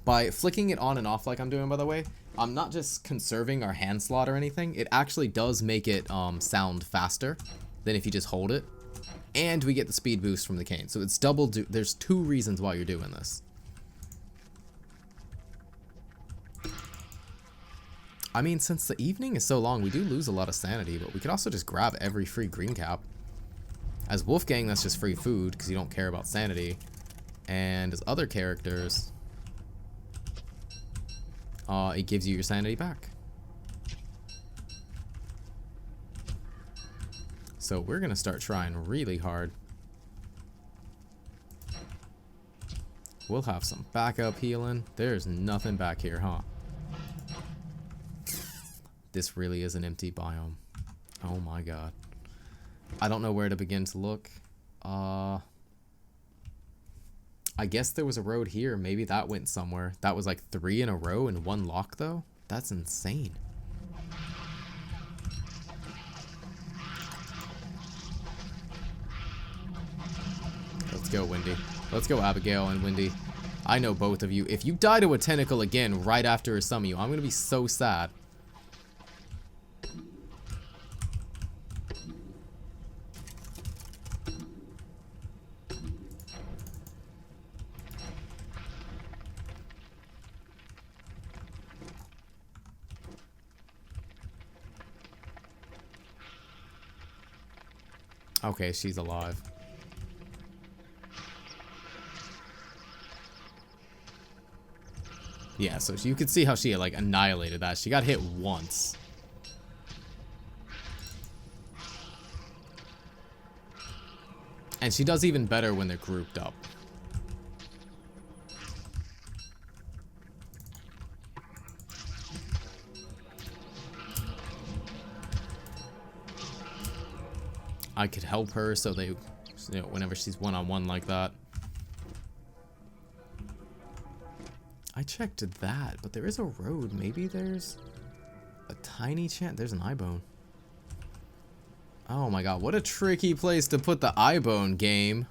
By flicking it on and off like I'm doing, by the way, I'm not just conserving our hand slot or anything. It actually does make it sound faster than if you just hold it. and we get the speed boost from the cane. So it's double. There's 2 reasons why you're doing this. I mean, since the evening is so long, we do lose a lot of sanity, but we could also just grab every free green cap. As Wolfgang, that's just free food, because you don't care about sanity. And as other characters, it gives you your sanity back. So we're going to start trying really hard. We'll have some backup healing. There's nothing back here, huh? This really is an empty biome. Oh my god. I don't know where to begin to look. I guess there was a road here. Maybe that went somewhere. That was like 3 in a row in 1 lock, though? That's insane. Let's go, Wendy. Let's go, Abigail and Wendy. I know both of you. If you die to a tentacle again right after a summon you, I'm going to be so sad. Okay, she's alive. Yeah, so you could see how she like annihilated that. She got hit once. And she does even better when they're grouped up. I could help her so they, you know, whenever she's one-on-one like that. I checked that, but there is a road. Maybe there's a tiny chance. There's an eye bone. Oh my god, what a tricky place to put the eye bone, game.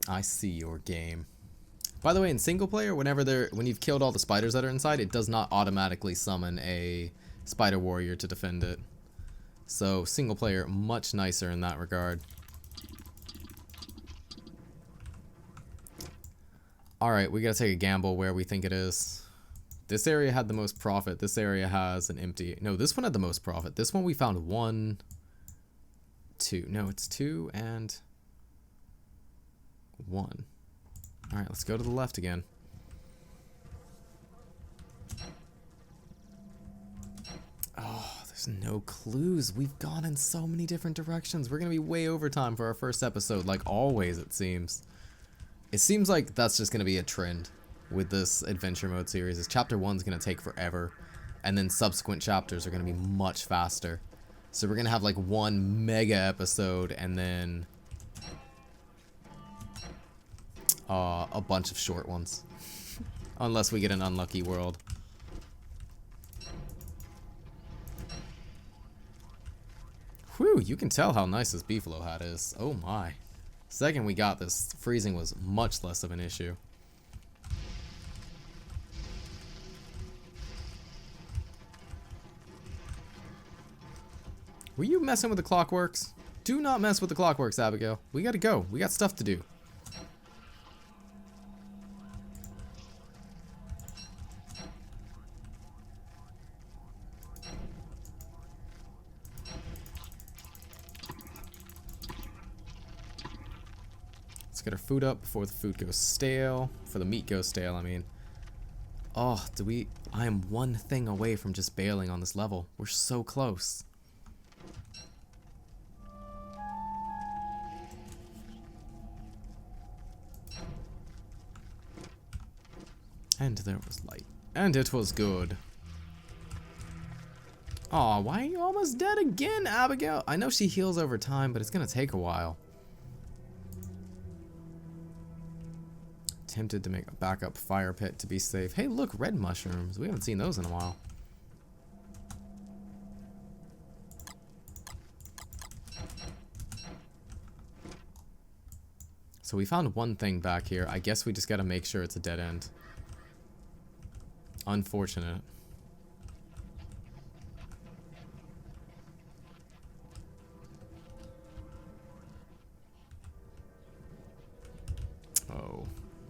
I see your game. By the way, in single player, when you've killed all the spiders that are inside, it does not automatically summon a spider warrior to defend it. So single player, much nicer in that regard. Alright, we gotta take a gamble where we think it is. This area had the most profit. This area has an empty... No, this one had the most profit. This one we found 1, 2. No, it's 2 and 1. Alright, let's go to the left again. Oh, there's no clues. We've gone in so many different directions. We're gonna be way over time for our first episode, like always, it seems. It seems like that's just going to be a trend with this adventure mode series. Is chapter 1's going to take forever, and then subsequent chapters are going to be much faster. So we're going to have like 1 mega episode and then a bunch of short ones. Unless we get an unlucky world. Whew, you can tell how nice this beefalo hat is. Oh my. Second we got this, freezing was much less of an issue. Were you messing with the clockworks? Do not mess with the clockworks, Abigail. We gotta go. We got stuff to do. Get our food up before the food goes stale. Before the meat goes stale, I mean. Oh, I am 1 thing away from just bailing on this level. We're so close. And there was light. And it was good. Aw, why are you almost dead again, Abigail? I know she heals over time, but it's gonna take a while. Tempted to make a backup fire pit to be safe. Hey, look, red mushrooms. We haven't seen those in a while. So we found 1 thing back here. I guess we just gotta make sure it's a dead end. Unfortunate.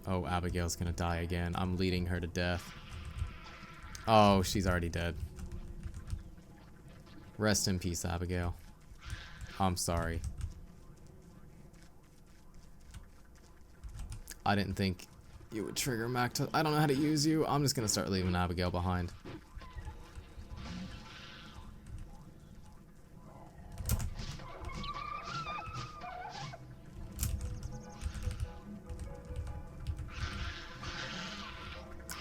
Oh, Abigail's gonna die again. I'm leading her to death. Oh, she's already dead. Rest in peace, Abigail. I'm sorry. I didn't think you would trigger Mac to... I don't know how to use you. I'm just gonna start leaving Abigail behind.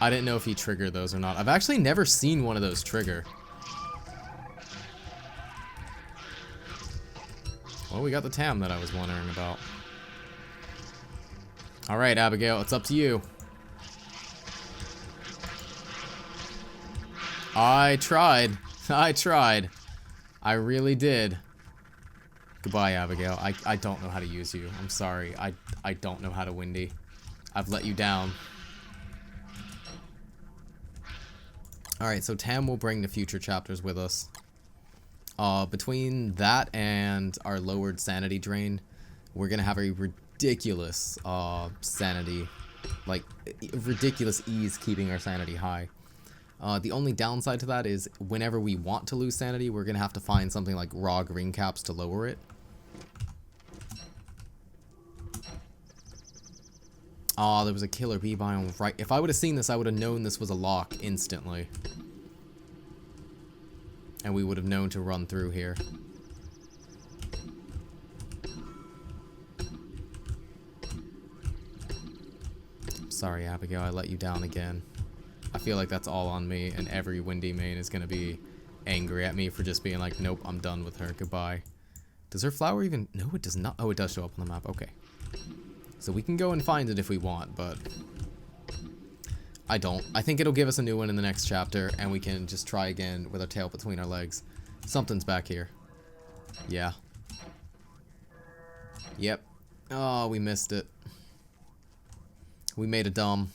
I didn't know if he triggered those or not. I've actually never seen one of those trigger. Well, we got the Tam that I was wondering about. Alright, Abigail, it's up to you. I tried. I tried. I really did. Goodbye, Abigail. I don't know how to use you. I'm sorry. I don't know how to Wendy. I've let you down. Alright, so Tam will bring the future chapters with us. Between that and our lowered sanity drain, we're gonna have a ridiculous sanity, like ridiculous ease keeping our sanity high. The only downside to that is whenever we want to lose sanity, we're gonna have to find something like raw green caps to lower it. Oh, there was a killer bee biome right. If I would have seen this, I would have known this was a lock instantly. And we would have known to run through here. Sorry, Abigail, I let you down again. I feel like that's all on me, and every Wendy main is gonna be angry at me for just being like, nope, I'm done with her, goodbye. Does her flower even... No, it does not. Oh, it does show up on the map, okay. So we can go and find it if we want, but... I don't. I think it'll give us a new one in the next chapter, and we can just try again with our tail between our legs. Something's back here. Yeah. Yep. Oh, we missed it. We made a dumb.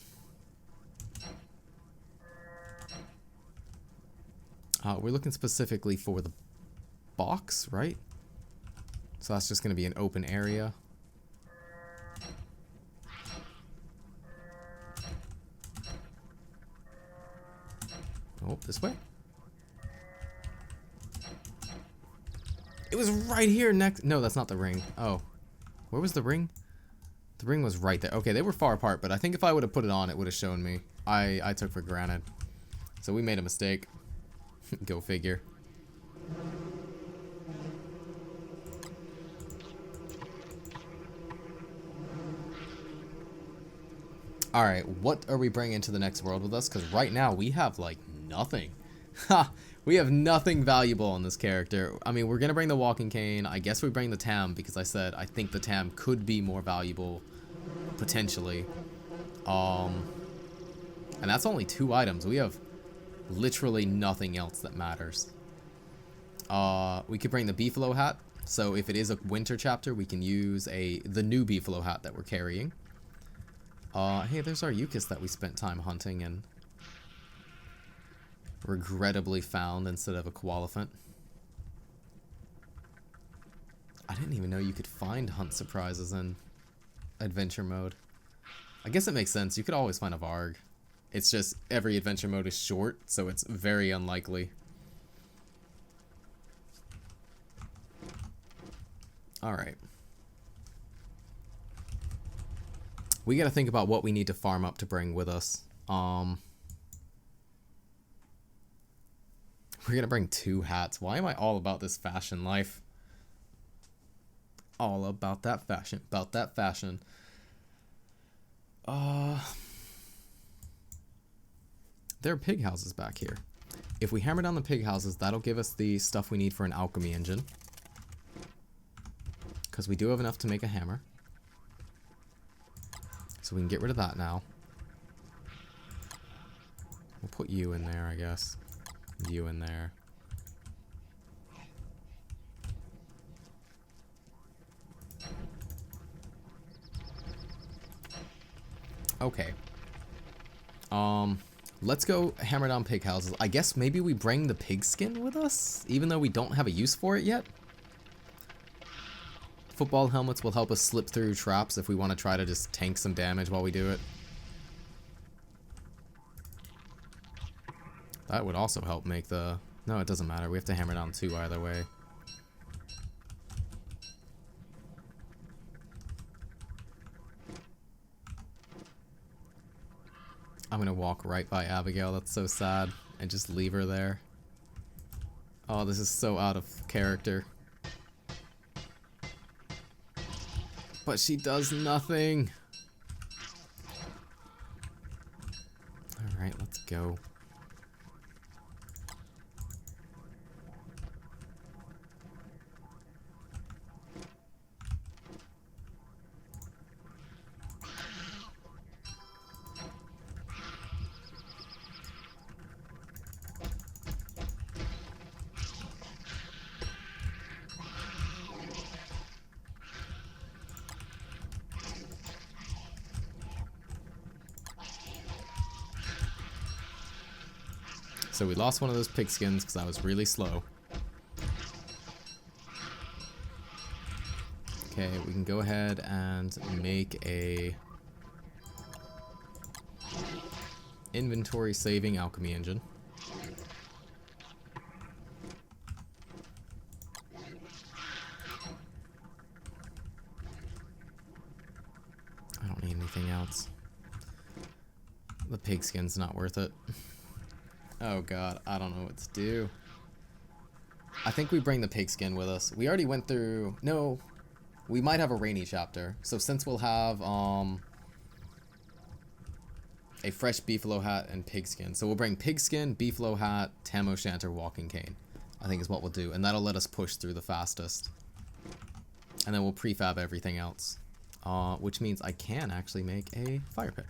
We're looking specifically for the box, right? So that's just going to be an open area. Oh, this way. It was right here next. No, that's not the ring. Oh. Where was the ring? The ring was right there. Okay, they were far apart, but I think if I would have put it on, it would have shown me. I took for granted. So we made a mistake. Go figure. Alright, what are we bringing to the next world with us? Because right now we have, like, nothing. Ha! We have nothing valuable on this character. I mean, we're going to bring the walking cane. I guess we bring the Tam because I said I think the Tam could be more valuable, potentially. And that's only 2 items. We have literally nothing else that matters. We could bring the Beefalo hat. So if it is a winter chapter, we can use the new Beefalo hat that we're carrying. Hey, there's our Yukis that we spent time hunting and regrettably found instead of a Koalefant. I didn't even know you could find hunt surprises in adventure mode. I guess it makes sense. You could always find a Varg. It's just every adventure mode is short, so it's very unlikely. Alright. We gotta think about what we need to farm up to bring with us. We're gonna bring 2 hats. Why am I all about this fashion life? All about that fashion. About that fashion. There are pig houses back here. If we hammer down the pig houses, that'll give us the stuff we need for an alchemy engine. Because we do have enough to make a hammer. So we can get rid of that now. We'll put you in there, I guess. You in there. Okay. Let's go hammer down pig houses. I guess maybe we bring the pig skin with us, even though we don't have a use for it yet. Football helmets will help us slip through traps if we want to try to just tank some damage while we do it. That would also help make the... No, it doesn't matter. We have to hammer down 2 either way. I'm gonna walk right by Abigail. That's so sad. And just leave her there. Oh, this is so out of character. But she does nothing. Alright, let's go. So we lost one of those pigskins because I was really slow. Okay, we can go ahead and make a inventory saving alchemy engine. I don't need anything else. The pigskin's not worth it. Oh god, I don't know what to do. I think we bring the pigskin with us. We already went through... No, we might have a rainy chapter. So since we'll have a fresh beefalo hat and pigskin. So we'll bring pigskin, beefalo hat, tam o'shanter, walking cane. I think is what we'll do. And that'll let us push through the fastest. And then we'll prefab everything else. Which means I can actually make a fire pit.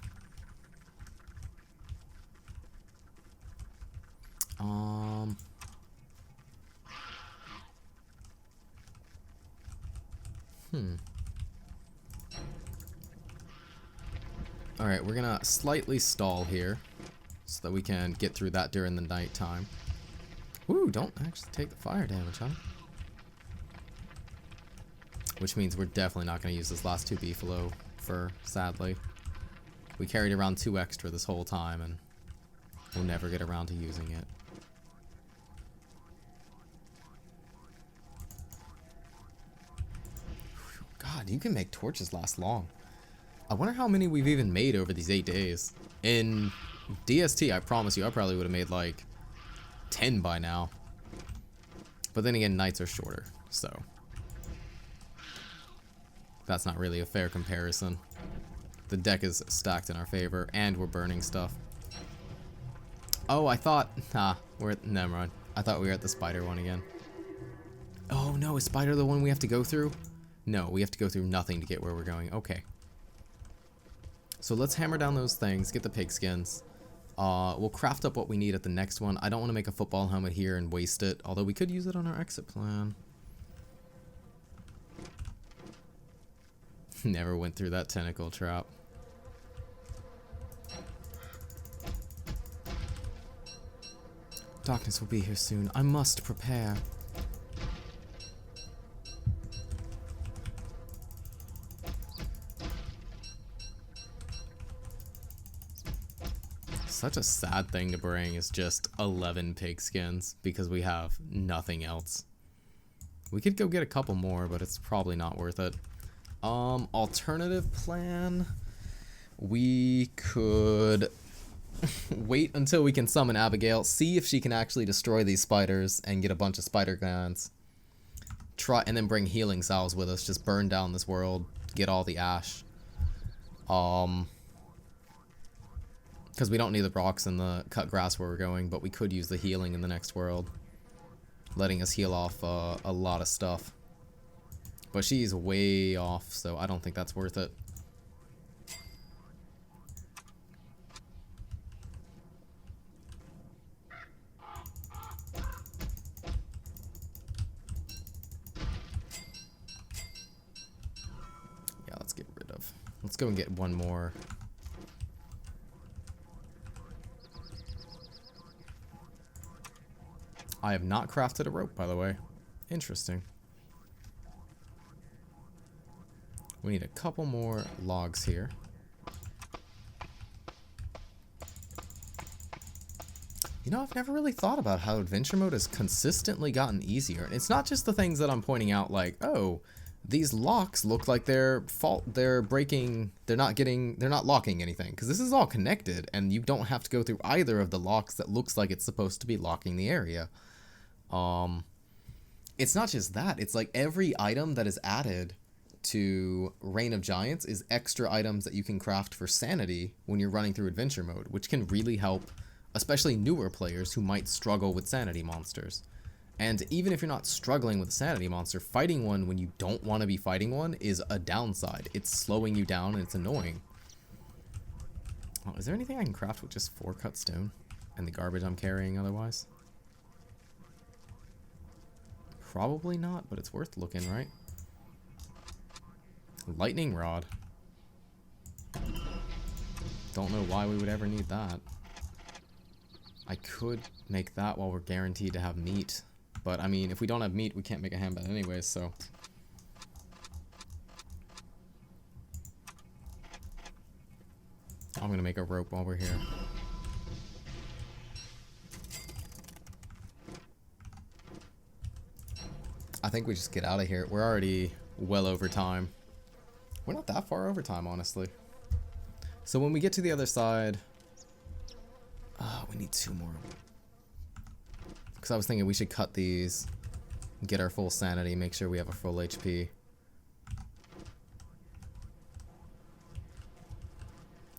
Alright, we're gonna slightly stall here so that we can get through that during the night time. Ooh, don't actually take the fire damage, huh? Which means we're definitely not gonna use this last 2 beefalo fur, sadly. We carried around 2 extra this whole time and we'll never get around to using it. God, you can make torches last long. I wonder how many we've even made over these 8 days. In DST, I promise you, I probably would have made like 10 by now. But then again, nights are shorter, so that's not really a fair comparison. The deck is stacked in our favor, and we're burning stuff. Oh, I thought... never mind. I thought we were at the spider one again. Oh no, is spider the one we have to go through? No, we have to go through nothing to get where we're going. Okay. So let's hammer down those things, get the pigskins. We'll craft up what we need at the next one. I don't want to make a football helmet here and waste it, although we could use it on our exit plan. Never went through that tentacle trap. Darkness will be here soon. I must prepare. Such a sad thing to bring is just 11 pigskins because we have nothing else. We could go get a couple more, but it's probably not worth it. Alternative plan, we could wait until we can summon Abigail, see if she can actually destroy these spiders and get a bunch of spider glands. Try and then bring healing salves with us, just burn down this world, get all the ash. Because we don't need the rocks and the cut grass where we're going, but we could use the healing in the next world, letting us heal off a lot of stuff. But she's way off, so I don't think that's worth it. Yeah, let's get rid of. Let's go and get one more. I have not crafted a rope, by the way. Interesting. We need a couple more logs here. You know, I've never really thought about how adventure mode has consistently gotten easier. And it's not just the things that I'm pointing out, like, oh, these locks look like they're breaking, they're not locking anything. Because this is all connected, and you don't have to go through either of the locks that looks like it's supposed to be locking the area. It's not just that, it's like every item that is added to Reign of Giants is extra items that you can craft for sanity when you're running through adventure mode, which can really help especially newer players who might struggle with sanity monsters. And even if you're not struggling with a sanity monster, fighting one when you don't want to be fighting one is a downside. It's slowing you down and it's annoying. Oh, is there anything I can craft with just 4 cut stone and the garbage I'm carrying otherwise? Probably not, but it's worth looking, right? Lightning rod. Don't know why we would ever need that. I could make that while we're guaranteed to have meat. But, I mean, if we don't have meat, we can't make a handbed anyways, so... I'm gonna make a rope while we're here. I think we just get out of here. We're already well over time. We're not that far over time, honestly. So when we get to the other side... Oh, we need 2 more. Because I was thinking we should cut these, get our full sanity, make sure we have a full HP.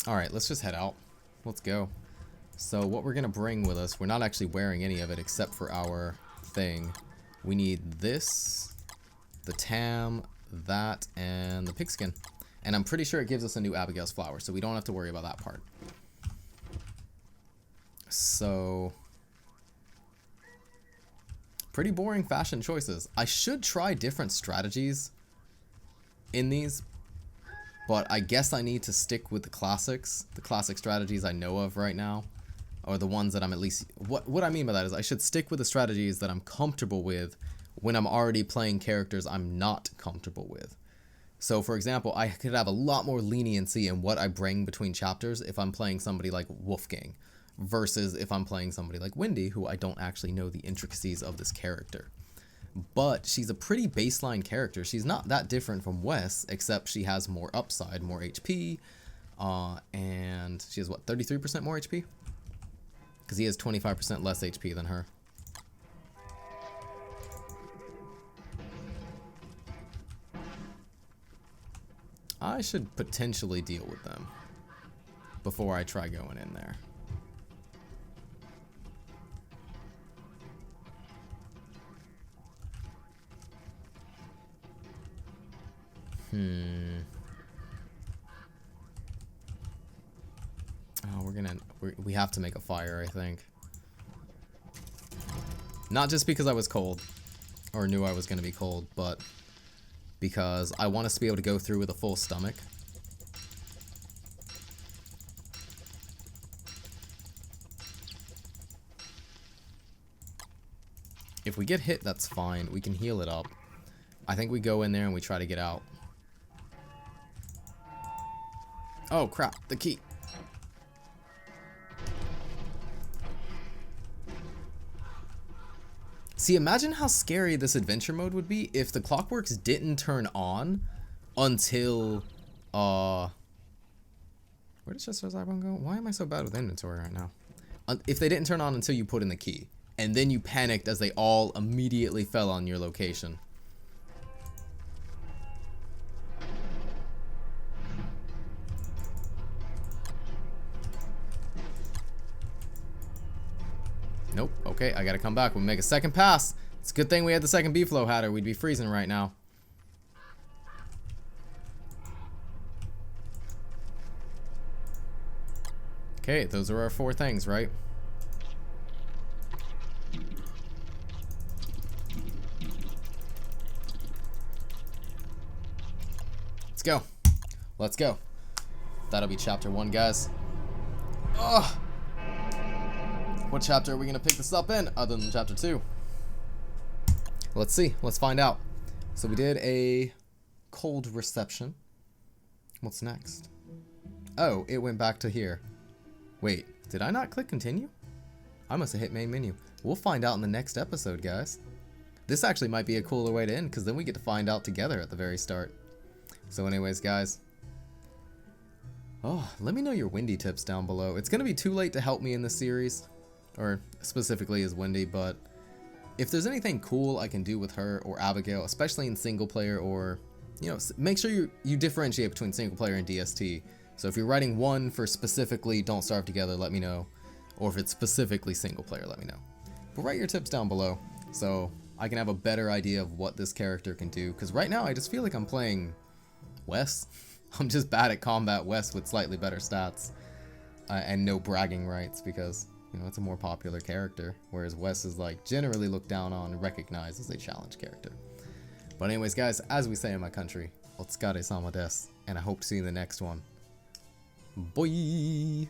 Alright, let's just head out. Let's go. So what we're going to bring with us, we're not actually wearing any of it except for our thing. We need this, the tam, that, and the pigskin. And I'm pretty sure it gives us a new Abigail's flower, so we don't have to worry about that part. So, pretty boring fashion choices. I should try different strategies in these, but I guess I need to stick with the classics. The classic strategies I know of right now, or the ones that I'm at least... What I mean by that is I should stick with the strategies that I'm comfortable with when I'm already playing characters I'm not comfortable with. So, for example, I could have a lot more leniency in what I bring between chapters if I'm playing somebody like Wolfgang, versus if I'm playing somebody like Wendy, who I don't actually know the intricacies of this character. But she's a pretty baseline character. She's not that different from Wes, except she has more upside, more HP, and she has, what, 33% more HP? Because he has 25% less HP than her. I should potentially deal with them before I try going in there. Oh, we have to make a fire, I think. Not just because I was cold, or knew I was going to be cold, but because I want us to be able to go through with a full stomach. If we get hit, that's fine. We can heal it up. I think we go in there and we try to get out. Oh crap, the key. See, imagine how scary this adventure mode would be if the clockworks didn't turn on until, where did Chester's iPhone go? Why am I so bad with inventory right now? If they didn't turn on until you put in the key, and then you panicked as they all immediately fell on your location. Nope. Okay, I gotta come back. We'll make a second pass. It's a good thing we had the second B-flow hat or we'd be freezing right now. Okay, those are our 4 things, right? Let's go. Let's go. That'll be chapter 1, guys. Ugh. What chapter are we going to pick this up in, other than chapter 2? Let's see. Let's find out. So we did a cold reception. What's next? Oh, it went back to here. Wait, did I not click continue? I must have hit main menu. We'll find out in the next episode, guys. This actually might be a cooler way to end, because then we get to find out together at the very start. So anyways, guys. Oh, let me know your Wendy tips down below. It's going to be too late to help me in this series, or specifically as Wendy, but if there's anything cool I can do with her or Abigail, especially in single player, or, you know, make sure you differentiate between single player and DST. So if you're writing one for specifically Don't Starve Together, let me know. Or if it's specifically single player, let me know. But write your tips down below so I can have a better idea of what this character can do. Because right now I just feel like I'm playing Wes. I'm just bad at combat Wes with slightly better stats. And no bragging rights because, you know, it's a more popular character. Whereas Wes is like generally looked down on and recognized as a challenge character. But anyways, guys, as we say in my country, otsukare-sama desu. And I hope to see you in the next one. Bye!